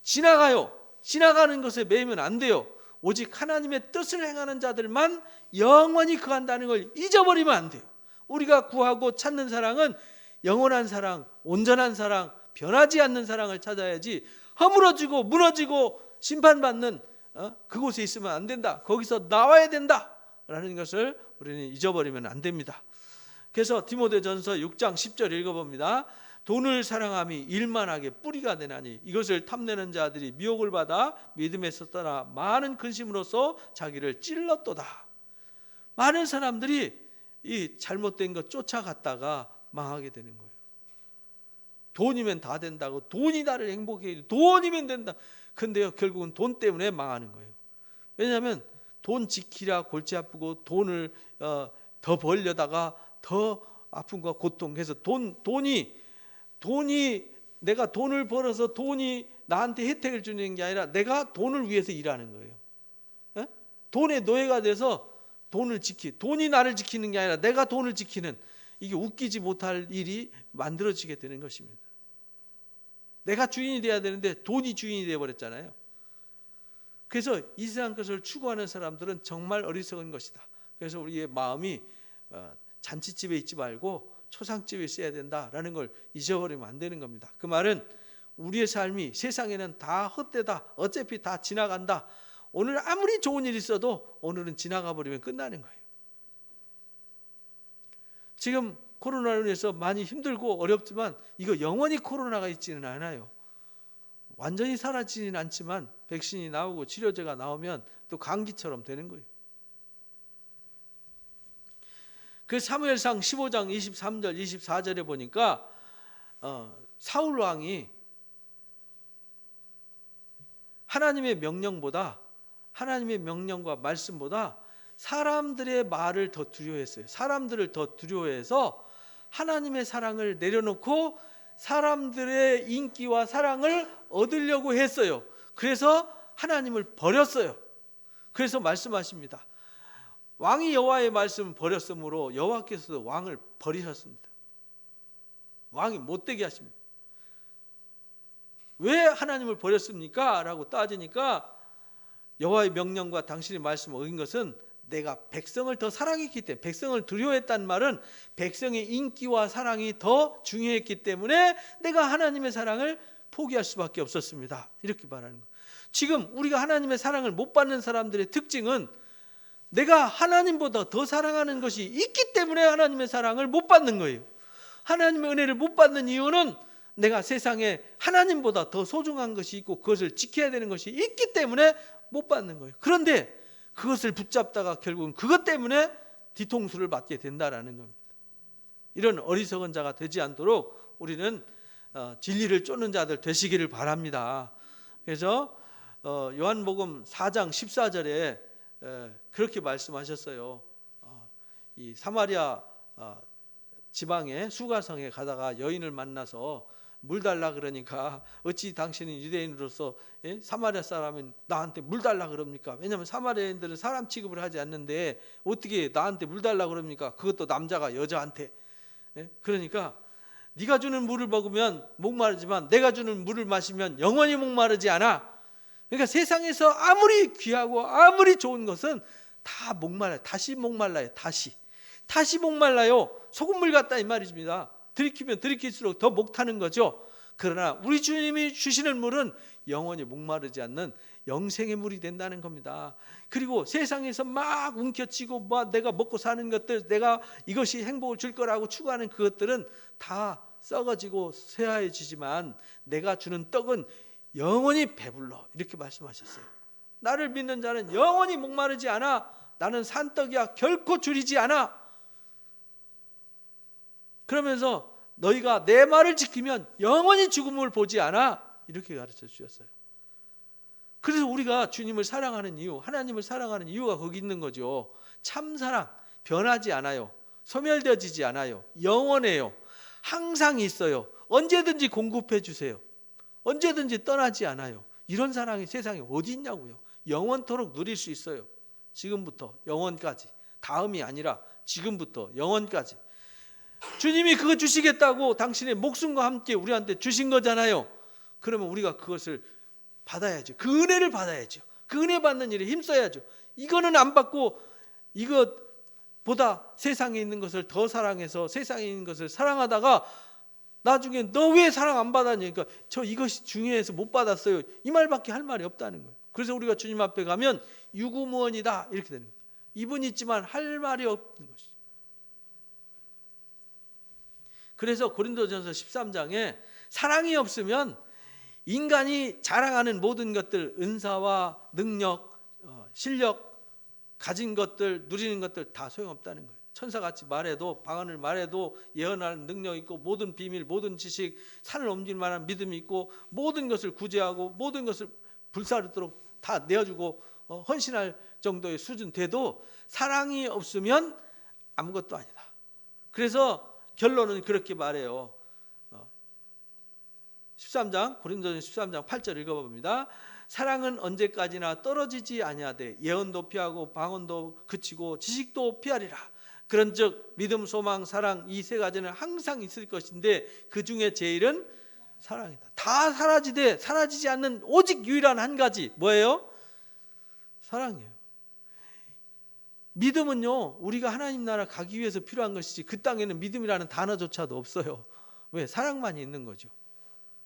지나가요. 지나가는 것에 매이면 안 돼요. 오직 하나님의 뜻을 행하는 자들만 영원히 거한다는 걸 잊어버리면 안 돼요. 우리가 구하고 찾는 사랑은 영원한 사랑, 온전한 사랑, 변하지 않는 사랑을 찾아야지 허물어지고 무너지고 심판받는 그곳에 있으면 안 된다. 거기서 나와야 된다 라는 것을 우리는 잊어버리면 안 됩니다. 그래서 디모데전서 6장 10절 읽어봅니다. 돈을 사랑함이 일만하게 뿌리가 되나니 이것을 탐내는 자들이 미혹을 받아 믿음에서 떠나 많은 근심으로써 자기를 찔렀도다. 많은 사람들이 이 잘못된 것 쫓아갔다가 망하게 되는 거예요. 돈이면 다 된다고, 돈이 나를 행복해 해줘, 돈이면 된다. 근데요, 결국은 돈 때문에 망하는 거예요. 왜냐하면 돈 지키랴 골치 아프고 돈을 더 벌려다가 더 아픔과 고통해서 돈이 내가 돈을 벌어서 돈이 나한테 혜택을 주는 게 아니라 내가 돈을 위해서 일하는 거예요. 돈의 노예가 돼서 돈이 나를 지키는 게 아니라 내가 돈을 지키는, 이게 웃기지 못할 일이 만들어지게 되는 것입니다. 내가 주인이 돼야 되는데 돈이 주인이 되어버렸잖아요. 그래서 이 세상 것을 추구하는 사람들은 정말 어리석은 것이다. 그래서 우리의 마음이 잔치집에 있지 말고 초상집에 있어야 된다라는 걸 잊어버리면 안 되는 겁니다. 그 말은 우리의 삶이 세상에는 다 헛되다, 어차피 다 지나간다, 오늘 아무리 좋은 일이 있어도 오늘은 지나가 버리면 끝나는 거예요. 지금 코로나로 인해서 많이 힘들고 어렵지만 이거 영원히 코로나가 있지는 않아요. 완전히 사라지진 않지만 백신이 나오고 치료제가 나오면 또 감기처럼 되는 거예요. 그 사무엘상 15장 23절 24절에 보니까 사울 왕이 하나님의 명령과 말씀보다 사람들의 말을 더 두려워했어요. 사람들을 더 두려워해서 하나님의 사랑을 내려놓고 사람들의 인기와 사랑을 얻으려고 했어요. 그래서 하나님을 버렸어요. 그래서 말씀하십니다. 왕이 여호와의 말씀을 버렸으므로 여호와께서도 왕을 버리셨습니다. 왕이 못되게 하십니다. 왜 하나님을 버렸습니까? 라고 따지니까 여호와의 명령과 당신의 말씀을 어긴 것은 내가 백성을 더 사랑했기 때문에, 백성을 두려워했다는 말은 백성의 인기와 사랑이 더 중요했기 때문에 내가 하나님의 사랑을 포기할 수밖에 없었습니다. 이렇게 말하는 거예요. 지금 우리가 하나님의 사랑을 못 받는 사람들의 특징은 내가 하나님보다 더 사랑하는 것이 있기 때문에 하나님의 사랑을 못 받는 거예요. 하나님의 은혜를 못 받는 이유는 내가 세상에 하나님보다 더 소중한 것이 있고 그것을 지켜야 되는 것이 있기 때문에 못 받는 거예요. 그런데 그것을 붙잡다가 결국은 그것 때문에 뒤통수를 맞게 된다라는 겁니다. 이런 어리석은 자가 되지 않도록 우리는 진리를 쫓는 자들 되시기를 바랍니다. 그래서 요한복음 4장 14절에 그렇게 말씀하셨어요. 이 사마리아 지방의 수가성에 가다가 여인을 만나서 물 달라 그러니까 어찌 당신은 유대인으로서 사마리아 사람은 나한테 물 달라 그럽니까? 왜냐하면 사마리아인들은 사람 취급을 하지 않는데 어떻게 나한테 물 달라 그럽니까? 그것도 남자가 여자한테. 그러니까 네가 주는 물을 먹으면 목마르지만 내가 주는 물을 마시면 영원히 목마르지 않아. 그러니까 세상에서 아무리 귀하고 아무리 좋은 것은 다 목말라요. 다시 목말라요. 다시 목말라요. 소금물 같다 이 말입니다. 들이키면 들이킬수록 더 목 타는 거죠. 그러나 우리 주님이 주시는 물은 영원히 목마르지 않는 영생의 물이 된다는 겁니다. 그리고 세상에서 막 움켜쥐고 막 내가 먹고 사는 것들, 내가 이것이 행복을 줄 거라고 추구하는 그것들은 다 썩어지고 쇠하해지지만 내가 주는 떡은 영원히 배불러. 이렇게 말씀하셨어요. 나를 믿는 자는 영원히 목마르지 않아. 나는 산떡이야. 결코 줄이지 않아. 그러면서 너희가 내 말을 지키면 영원히 죽음을 보지 않아. 이렇게 가르쳐 주셨어요. 그래서 우리가 주님을 사랑하는 이유, 하나님을 사랑하는 이유가 거기 있는 거죠. 참사랑, 변하지 않아요. 소멸되어지지 않아요. 영원해요. 항상 있어요. 언제든지 공급해 주세요. 언제든지 떠나지 않아요. 이런 사랑이 세상에 어디 있냐고요. 영원토록 누릴 수 있어요. 지금부터 영원까지. 다음이 아니라 지금부터 영원까지. 주님이 그거 주시겠다고 당신의 목숨과 함께 우리한테 주신 거잖아요. 그러면 우리가 그것을 받아야죠. 그 은혜를 받아야죠. 그 은혜 받는 일에 힘써야죠. 이거는 안 받고 이것보다 세상에 있는 것을 더 사랑해서 세상에 있는 것을 사랑하다가 나중에 너 왜 사랑 안 받았냐니까 저 이것이 중요해서 못 받았어요. 이 말밖에 할 말이 없다는 거예요. 그래서 우리가 주님 앞에 가면 유구무원이다 이렇게 되는 거예요. 입은 있지만 할 말이 없는 것이죠. 그래서 고린도전서 13장에 사랑이 없으면 인간이 자랑하는 모든 것들, 은사와 능력, 실력, 가진 것들, 누리는 것들 다 소용없다는 거예요. 천사같이 말해도, 방언을 말해도 예언하는 능력이 있고 모든 비밀, 모든 지식, 산을 옮길 만한 믿음이 있고 모든 것을 구제하고 모든 것을 불사르도록 다 내어주고 헌신할 정도의 수준 돼도 사랑이 없으면 아무것도 아니다. 그래서 결론은 그렇게 말해요. 13장 고린도전 13장 8절 읽어봅니다. 사랑은 언제까지나 떨어지지 아니하되 예언도 피하고 방언도 그치고 지식도 피하리라. 그런즉 믿음, 소망, 사랑 이 세 가지는 항상 있을 것인데 그 중에 제일은 사랑이다. 다 사라지되 사라지지 않는 오직 유일한 한 가지 뭐예요? 사랑이에요. 믿음은요 우리가 하나님 나라 가기 위해서 필요한 것이지 그 땅에는 믿음이라는 단어조차도 없어요. 왜? 사랑만 있는 거죠.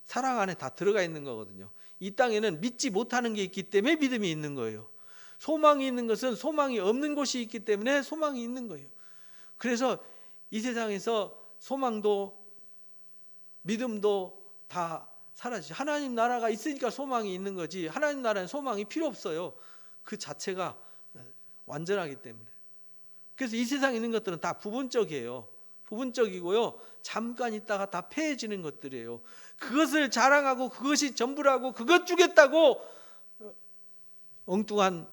사랑 안에 다 들어가 있는 거거든요. 이 땅에는 믿지 못하는 게 있기 때문에 믿음이 있는 거예요. 소망이 있는 것은 소망이 없는 곳이 있기 때문에 소망이 있는 거예요. 그래서 이 세상에서 소망도 믿음도 다 사라지죠. 하나님 나라가 있으니까 소망이 있는 거지 하나님 나라는 소망이 필요 없어요. 그 자체가 완전하기 때문에. 그래서 이 세상에 있는 것들은 다 부분적이에요. 부분적이고요. 잠깐 있다가 다 패해지는 것들이에요. 그것을 자랑하고 그것이 전부라고 그것 주겠다고 엉뚱한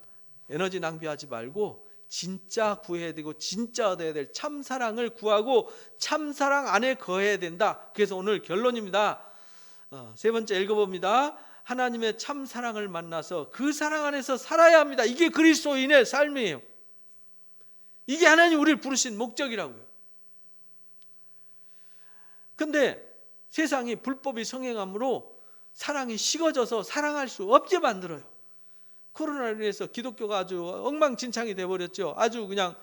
에너지 낭비하지 말고 진짜 구해야 되고 진짜 얻어야 될 참사랑을 구하고 참사랑 안에 거해야 된다. 그래서 오늘 결론입니다. 세 번째 읽어봅니다. 하나님의 참사랑을 만나서 그 사랑 안에서 살아야 합니다. 이게 그리스도인의 삶이에요. 이게 하나님 우리를 부르신 목적이라고요. 근데 세상이 불법이 성행함으로 사랑이 식어져서 사랑할 수 없게 만들어요. 코로나로 인해서 기독교가 아주 엉망진창이 돼버렸죠. 아주 그냥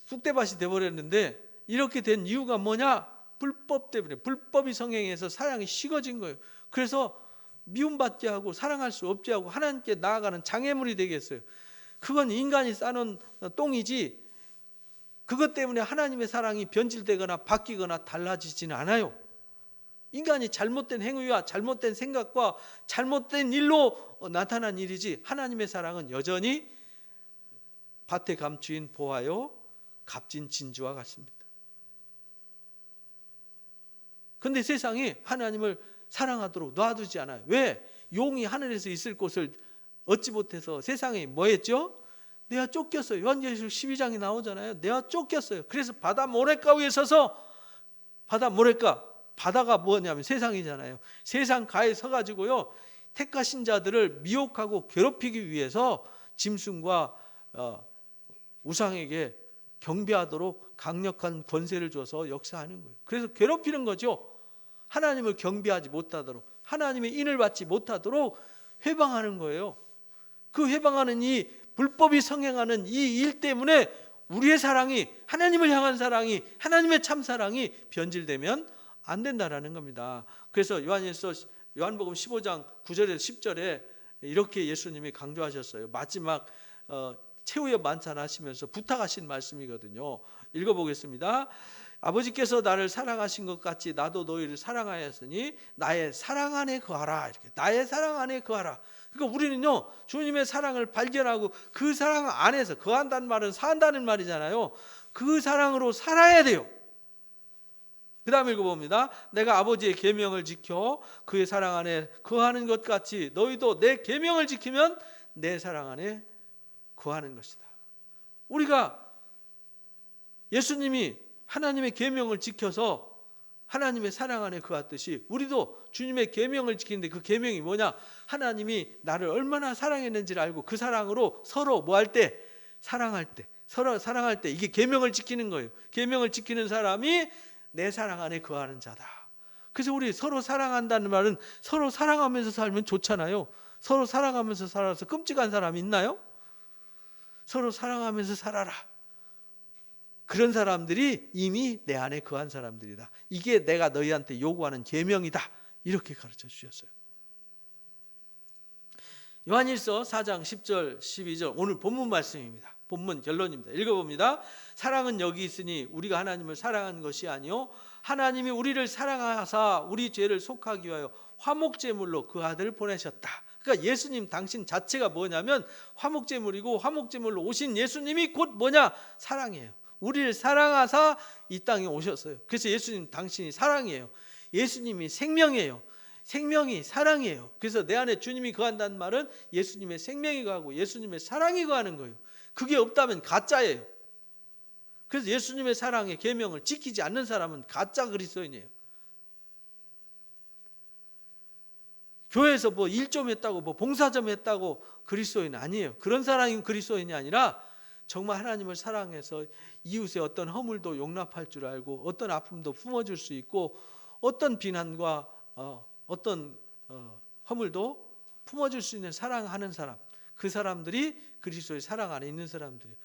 쑥대밭이 돼버렸는데, 이렇게 된 이유가 뭐냐? 불법 때문에. 불법이 성행해서 사랑이 식어진 거예요. 그래서 미움받게 하고 사랑할 수 없게 하고 하나님께 나아가는 장애물이 되겠어요. 그건 인간이 싸놓은 똥이지, 그것 때문에 하나님의 사랑이 변질되거나 바뀌거나 달라지지는 않아요. 인간이 잘못된 행위와 잘못된 생각과 잘못된 일로 나타난 일이지, 하나님의 사랑은 여전히 밭에 감추인 보화요 값진 진주와 같습니다. 그런데 세상이 하나님을 사랑하도록 놔두지 않아요. 왜? 용이 하늘에서 있을 곳을 얻지 못해서 세상이 뭐 했죠? 내가 쫓겼어요. 요한계시록 12장이 나오잖아요. 내가 쫓겼어요. 그래서 바다 모래가 위에 서서, 바다 모래가, 바다가 뭐냐면 세상이잖아요. 세상 가에 서가지고요, 택하신 자들을 미혹하고 괴롭히기 위해서 짐승과 우상에게 경배하도록 강력한 권세를 줘서 역사하는 거예요. 그래서 괴롭히는 거죠. 하나님을 경배하지 못하도록, 하나님의 인을 받지 못하도록 회방하는 거예요. 그 회방하는 이 불법이 성행하는 이 일 때문에 우리의 사랑이, 하나님을 향한 사랑이, 하나님의 참 사랑이 변질되면 안 된다라는 겁니다. 그래서 요한복음 15장 9절에서 10절에 이렇게 예수님이 강조하셨어요. 마지막 최후의 만찬하시면서 부탁하신 말씀이거든요. 읽어보겠습니다. 아버지께서 나를 사랑하신 것 같이 나도 너희를 사랑하였으니 나의 사랑 안에 거하라. 이렇게 나의 사랑 안에 거하라. 그러니까 우리는요, 주님의 사랑을 발견하고 그 사랑 안에서, 거한다는 말은 산다는 말이잖아요. 그 사랑으로 살아야 돼요. 그 다음에 읽어봅니다. 내가 아버지의 계명을 지켜 그의 사랑 안에 거하는 것 같이 너희도 내 계명을 지키면 내 사랑 안에 거하는 것이다. 우리가 예수님이 하나님의 계명을 지켜서 하나님의 사랑 안에 거했듯이 우리도 주님의 계명을 지키는데, 그 계명이 뭐냐? 하나님이 나를 얼마나 사랑했는지를 알고 그 사랑으로 서로 뭐 할 때? 사랑할 때, 서로 사랑할 때, 이게 계명을 지키는 거예요. 계명을 지키는 사람이 내 사랑 안에 거하는 자다. 그래서 우리 서로 사랑한다는 말은 서로 사랑하면서 살면 좋잖아요. 서로 사랑하면서 살아서 끔찍한 사람 있나요? 서로 사랑하면서 살아라. 그런 사람들이 이미 내 안에 거한 사람들이다. 이게 내가 너희한테 요구하는 계명이다. 이렇게 가르쳐 주셨어요. 요한일서 4장 10절 12절 오늘 본문 말씀입니다. 본문 결론입니다. 읽어봅니다. 사랑은 여기 있으니 우리가 하나님을 사랑한 것이 아니요 하나님이 우리를 사랑하사 우리 죄를 속하기 위하여 화목제물로 그 아들을 보내셨다. 그러니까 예수님 당신 자체가 뭐냐면 화목제물이고, 화목제물로 오신 예수님이 곧 뭐냐? 사랑이에요. 우리를 사랑하사 이 땅에 오셨어요. 그래서 예수님 당신이 사랑이에요. 예수님이 생명이에요. 생명이 사랑이에요. 그래서 내 안에 주님이 거한다는 말은 예수님의 생명이 거하고 예수님의 사랑이 거하는 거예요. 그게 없다면 가짜예요. 그래서 예수님의 사랑의 계명을 지키지 않는 사람은 가짜 그리스도인이에요. 교회에서 뭐 일 좀 했다고, 뭐 봉사 좀 했다고 그리스도인 아니에요. 그런 사람이 그리스도인이 아니라 정말 하나님을 사랑해서 이웃의 어떤 허물도 용납할 줄 알고, 어떤 아픔도 품어줄 수 있고, 어떤 비난과 어떤 허물도 품어줄 수 있는 사랑하는 사람, 그 사람들이 그리스도의 사랑 안에 있는 사람들이에요.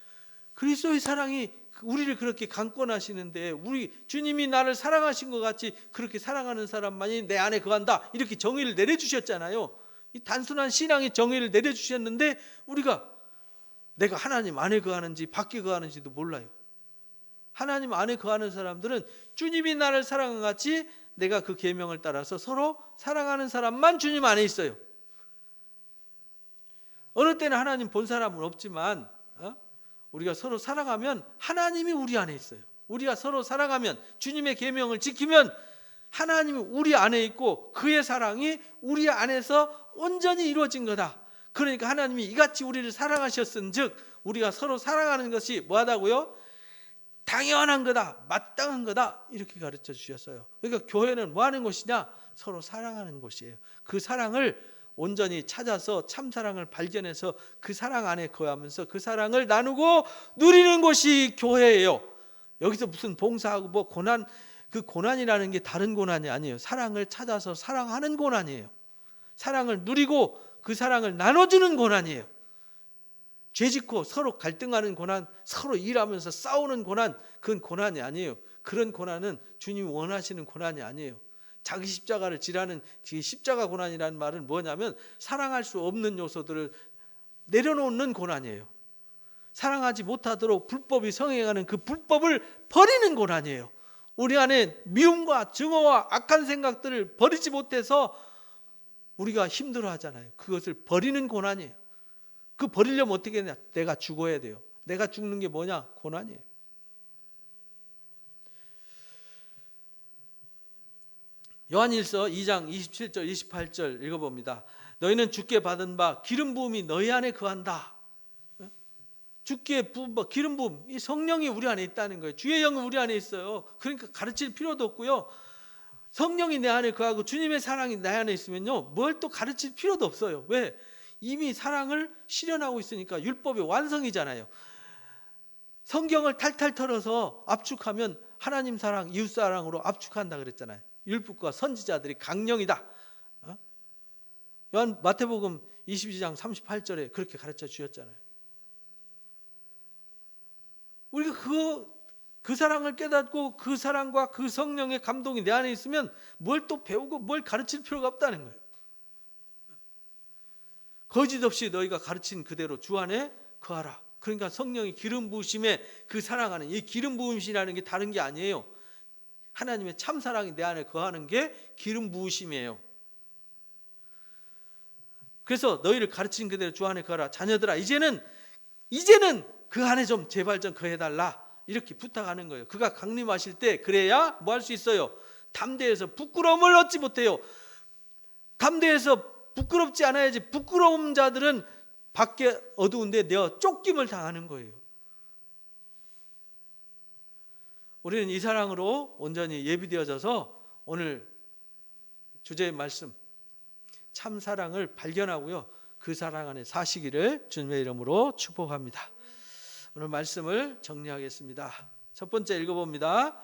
그리스도의 사랑이 우리를 그렇게 강권하시는데, 우리 주님이 나를 사랑하신 것 같이 그렇게 사랑하는 사람만이 내 안에 거한다, 이렇게 정의를 내려주셨잖아요. 이 단순한 신앙의 정의를 내려주셨는데 우리가 내가 하나님 안에 거하는지 밖에 거하는지도 몰라요. 하나님 안에 거하는 사람들은 주님이 나를 사랑한 같이 내가 그 계명을 따라서 서로 사랑하는 사람만 주님 안에 있어요. 어느 때는 하나님 본 사람은 없지만 우리가 서로 사랑하면 하나님이 우리 안에 있어요. 우리가 서로 사랑하면, 주님의 계명을 지키면 하나님이 우리 안에 있고 그의 사랑이 우리 안에서 온전히 이루어진 거다. 그러니까 하나님이 이같이 우리를 사랑하셨은즉 우리가 서로 사랑하는 것이 뭐하다고요? 당연한 거다, 마땅한 거다, 이렇게 가르쳐 주셨어요. 그러니까 교회는 뭐 하는 곳이냐? 서로 사랑하는 곳이에요. 그 사랑을 온전히 찾아서 참 사랑을 발견해서 그 사랑 안에 거하면서 그 사랑을 나누고 누리는 곳이 교회예요. 여기서 무슨 봉사하고 뭐 고난 그 고난이라는 게 다른 고난이 아니에요. 사랑을 찾아서 사랑하는 고난이에요. 사랑을 누리고 그 사랑을 나눠주는 고난이에요. 죄짓고 서로 갈등하는 고난, 서로 일하면서 싸우는 고난, 그건 고난이 아니에요. 그런 고난은 주님이 원하시는 고난이 아니에요. 자기 십자가를 지라는 십자가 고난이라는 말은 뭐냐면 사랑할 수 없는 요소들을 내려놓는 고난이에요. 사랑하지 못하도록 불법이 성행하는 그 불법을 버리는 고난이에요. 우리 안에 미움과 증오와 악한 생각들을 버리지 못해서 우리가 힘들어하잖아요. 그것을 버리는 고난이에요. 그 버리려면 어떻게 해야 되냐? 내가 죽어야 돼요. 내가 죽는 게 뭐냐? 고난이에요. 요한일서 2장 27절 28절 읽어봅니다. 너희는 주께 받은 바 기름 부음이 너희 안에 거한다. 주께 부은 바 기름 부음, 이 성령이 우리 안에 있다는 거예요. 주의 영은 우리 안에 있어요. 그러니까 가르칠 필요도 없고요. 성령이 내 안에 거하고 주님의 사랑이 내 안에 있으면요, 뭘 또 가르칠 필요도 없어요. 왜? 이미 사랑을 실현하고 있으니까. 율법의 완성이잖아요. 성경을 탈탈 털어서 압축하면 하나님 사랑, 이웃 사랑으로 압축한다 그랬잖아요. 율법과 선지자들이 강령이다. 요한 마태복음 22장 38절에 그렇게 가르쳐 주셨잖아요. 우리가 그 사랑을 깨닫고 그 사랑과 그 성령의 감동이 내 안에 있으면 뭘 또 배우고 뭘 가르칠 필요가 없다는 거예요. 거짓 없이 너희가 가르친 그대로 주 안에 거하라. 그러니까 성령이 기름 부으심에 그 사랑하는, 이 기름 부으심이라는 게 다른 게 아니에요. 하나님의 참 사랑이 내 안에 거하는 게 기름 부으심이에요. 그래서 너희를 가르친 그대로 주 안에 거하라. 자녀들아, 이제는 그 안에 좀 제발 좀 거해달라. 이렇게 부탁하는 거예요. 그가 강림하실 때 그래야 뭐 할 수 있어요? 담대해서 부끄러움을 얻지 못해요. 담대해서 부끄럽지 않아야지. 부끄러운 자들은 밖에 어두운데 내어 쫓김을 당하는 거예요. 우리는 이 사랑으로 온전히 예비되어져서 오늘 주제의 말씀 참 사랑을 발견하고요, 그 사랑 안에 사시기를 주님의 이름으로 축복합니다. 오늘 말씀을 정리하겠습니다. 첫 번째 읽어봅니다.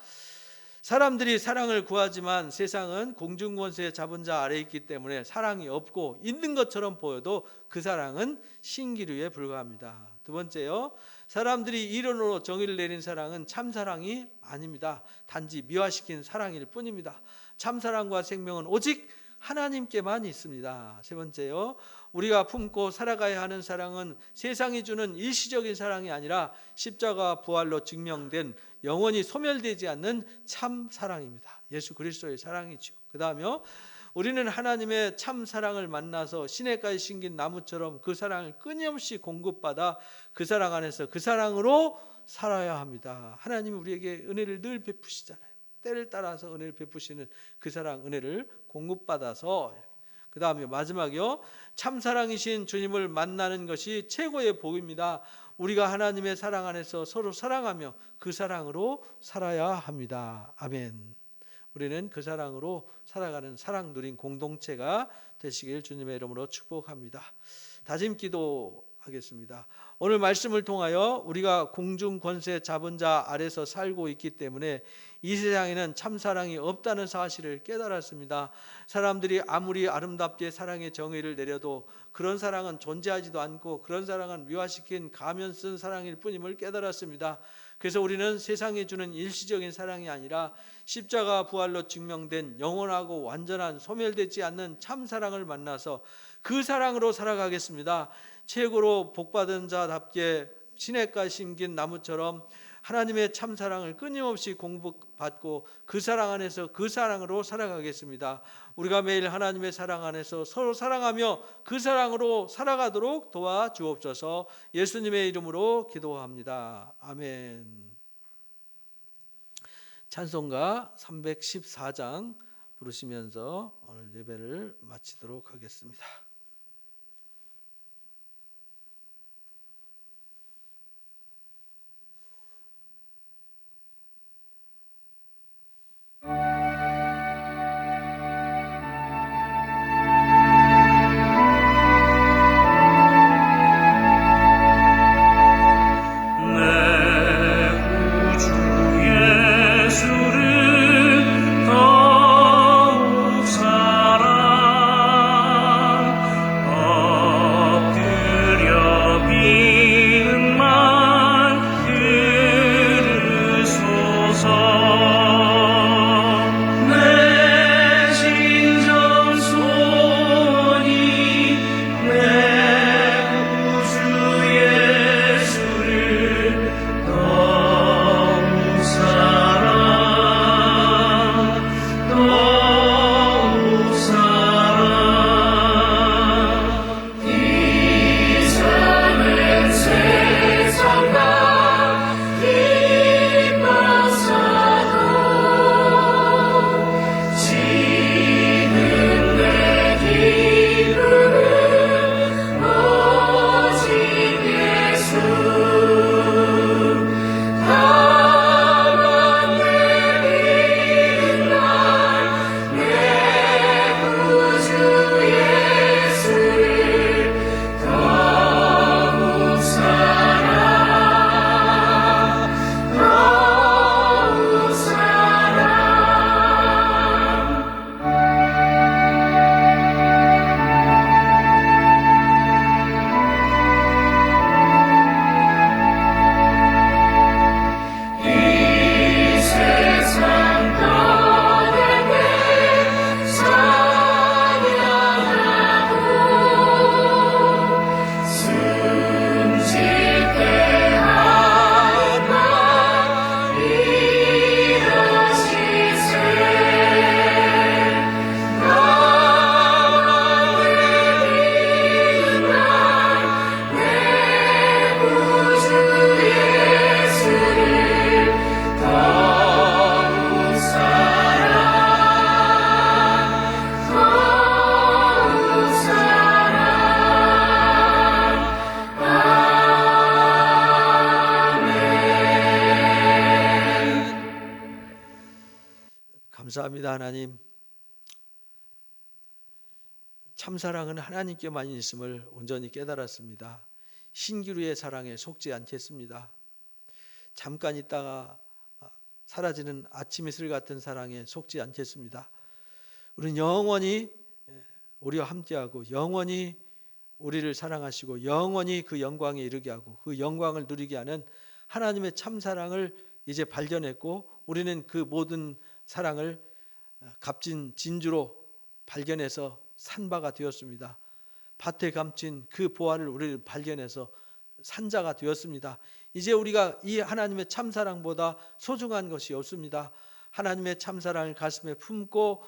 사람들이 사랑을 구하지만 세상은 공중권세 잡은 자 아래 있기 때문에 사랑이 없고 있는 것처럼 보여도 그 사랑은 신기루에 불과합니다. 두 번째요, 사람들이 이론으로 정의를 내린 사랑은 참사랑이 아닙니다. 단지 미화시킨 사랑일 뿐입니다. 참사랑과 생명은 오직 하나님께만 있습니다. 세 번째요, 우리가 품고 살아가야 하는 사랑은 세상이 주는 일시적인 사랑이 아니라 십자가 부활로 증명된 영원히 소멸되지 않는 참 사랑입니다. 예수 그리스도의 사랑이죠. 그 다음에요, 우리는 하나님의 참 사랑을 만나서 시냇가에 심긴 나무처럼 그 사랑을 끊임없이 공급받아 그 사랑 안에서 그 사랑으로 살아야 합니다. 하나님이 우리에게 은혜를 늘 베푸시잖아요. 때를 따라서 은혜를 베푸시는 그 사랑 은혜를 공급받아서, 그 다음에 마지막이요, 참사랑이신 주님을 만나는 것이 최고의 복입니다. 우리가 하나님의 사랑 안에서 서로 사랑하며 그 사랑으로 살아야 합니다. 아멘. 우리는 그 사랑으로 살아가는 사랑 누린 공동체가 되시길 주님의 이름으로 축복합니다. 다짐 기도하겠습니다. 오늘 말씀을 통하여 우리가 공중 권세 잡은 자 아래서 살고 있기 때문에 이 세상에는 참사랑이 없다는 사실을 깨달았습니다. 사람들이 아무리 아름답게 사랑의 정의를 내려도 그런 사랑은 존재하지도 않고 그런 사랑은 미화시킨 가면 쓴 사랑일 뿐임을 깨달았습니다. 그래서 우리는 세상이 주는 일시적인 사랑이 아니라 십자가 부활로 증명된 영원하고 완전한 소멸되지 않는 참사랑을 만나서 그 사랑으로 살아가겠습니다. 최고로 복받은 자답게 시냇가에 심긴 나무처럼 하나님의 참사랑을 끊임없이 공급받고 그 사랑 안에서 그 사랑으로 살아가겠습니다. 우리가 매일 하나님의 사랑 안에서 서로 사랑하며 그 사랑으로 살아가도록 도와주옵소서. 예수님의 이름으로 기도합니다. 아멘. 찬송가 314장 부르시면서 오늘 예배를 마치도록 하겠습니다. 내 구주 예수를 감사합니다. 하나님, 참사랑은 하나님께만 있음을 온전히 깨달았습니다. 신기루의 사랑에 속지 않겠습니다. 잠깐 있다가 사라지는 아침 이슬 같은 사랑에 속지 않겠습니다. 우리는 영원히 우리와 함께하고 영원히 우리를 사랑하시고 영원히 그 영광에 이르게 하고 그 영광을 누리게 하는 하나님의 참사랑을 이제 발견했고, 우리는 그 모든 사랑을 값진 진주로 발견해서 산바가 되었습니다. 밭에 감춘 그 보화를 우리를 발견해서 산자가 되었습니다. 이제 우리가 이 하나님의 참사랑보다 소중한 것이 없습니다. 하나님의 참사랑을 가슴에 품고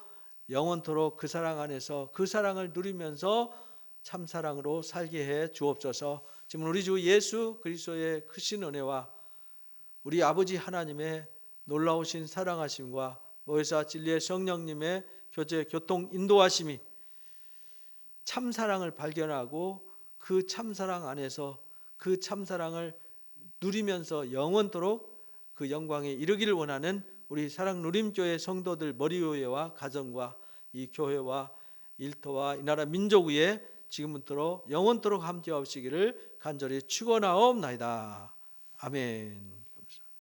영원토록 그 사랑 안에서 그 사랑을 누리면서 참사랑으로 살게 해 주옵소서. 지금 우리 주 예수 그리스도의 크신 은혜와 우리 아버지 하나님의 놀라우신 사랑하심과 모여사 진리의 성령님의 교통 인도하심이 참사랑을 발견하고 그 참사랑 안에서 그 참사랑을 누리면서 영원토록 그 영광에 이르기를 원하는 우리 사랑 누림교회 성도들 머리교회와 가정과 이 교회와 일터와 이 나라 민족 위에 지금부터 영원토록 함께 하시기를 간절히 축원하옵나이다. 아멘.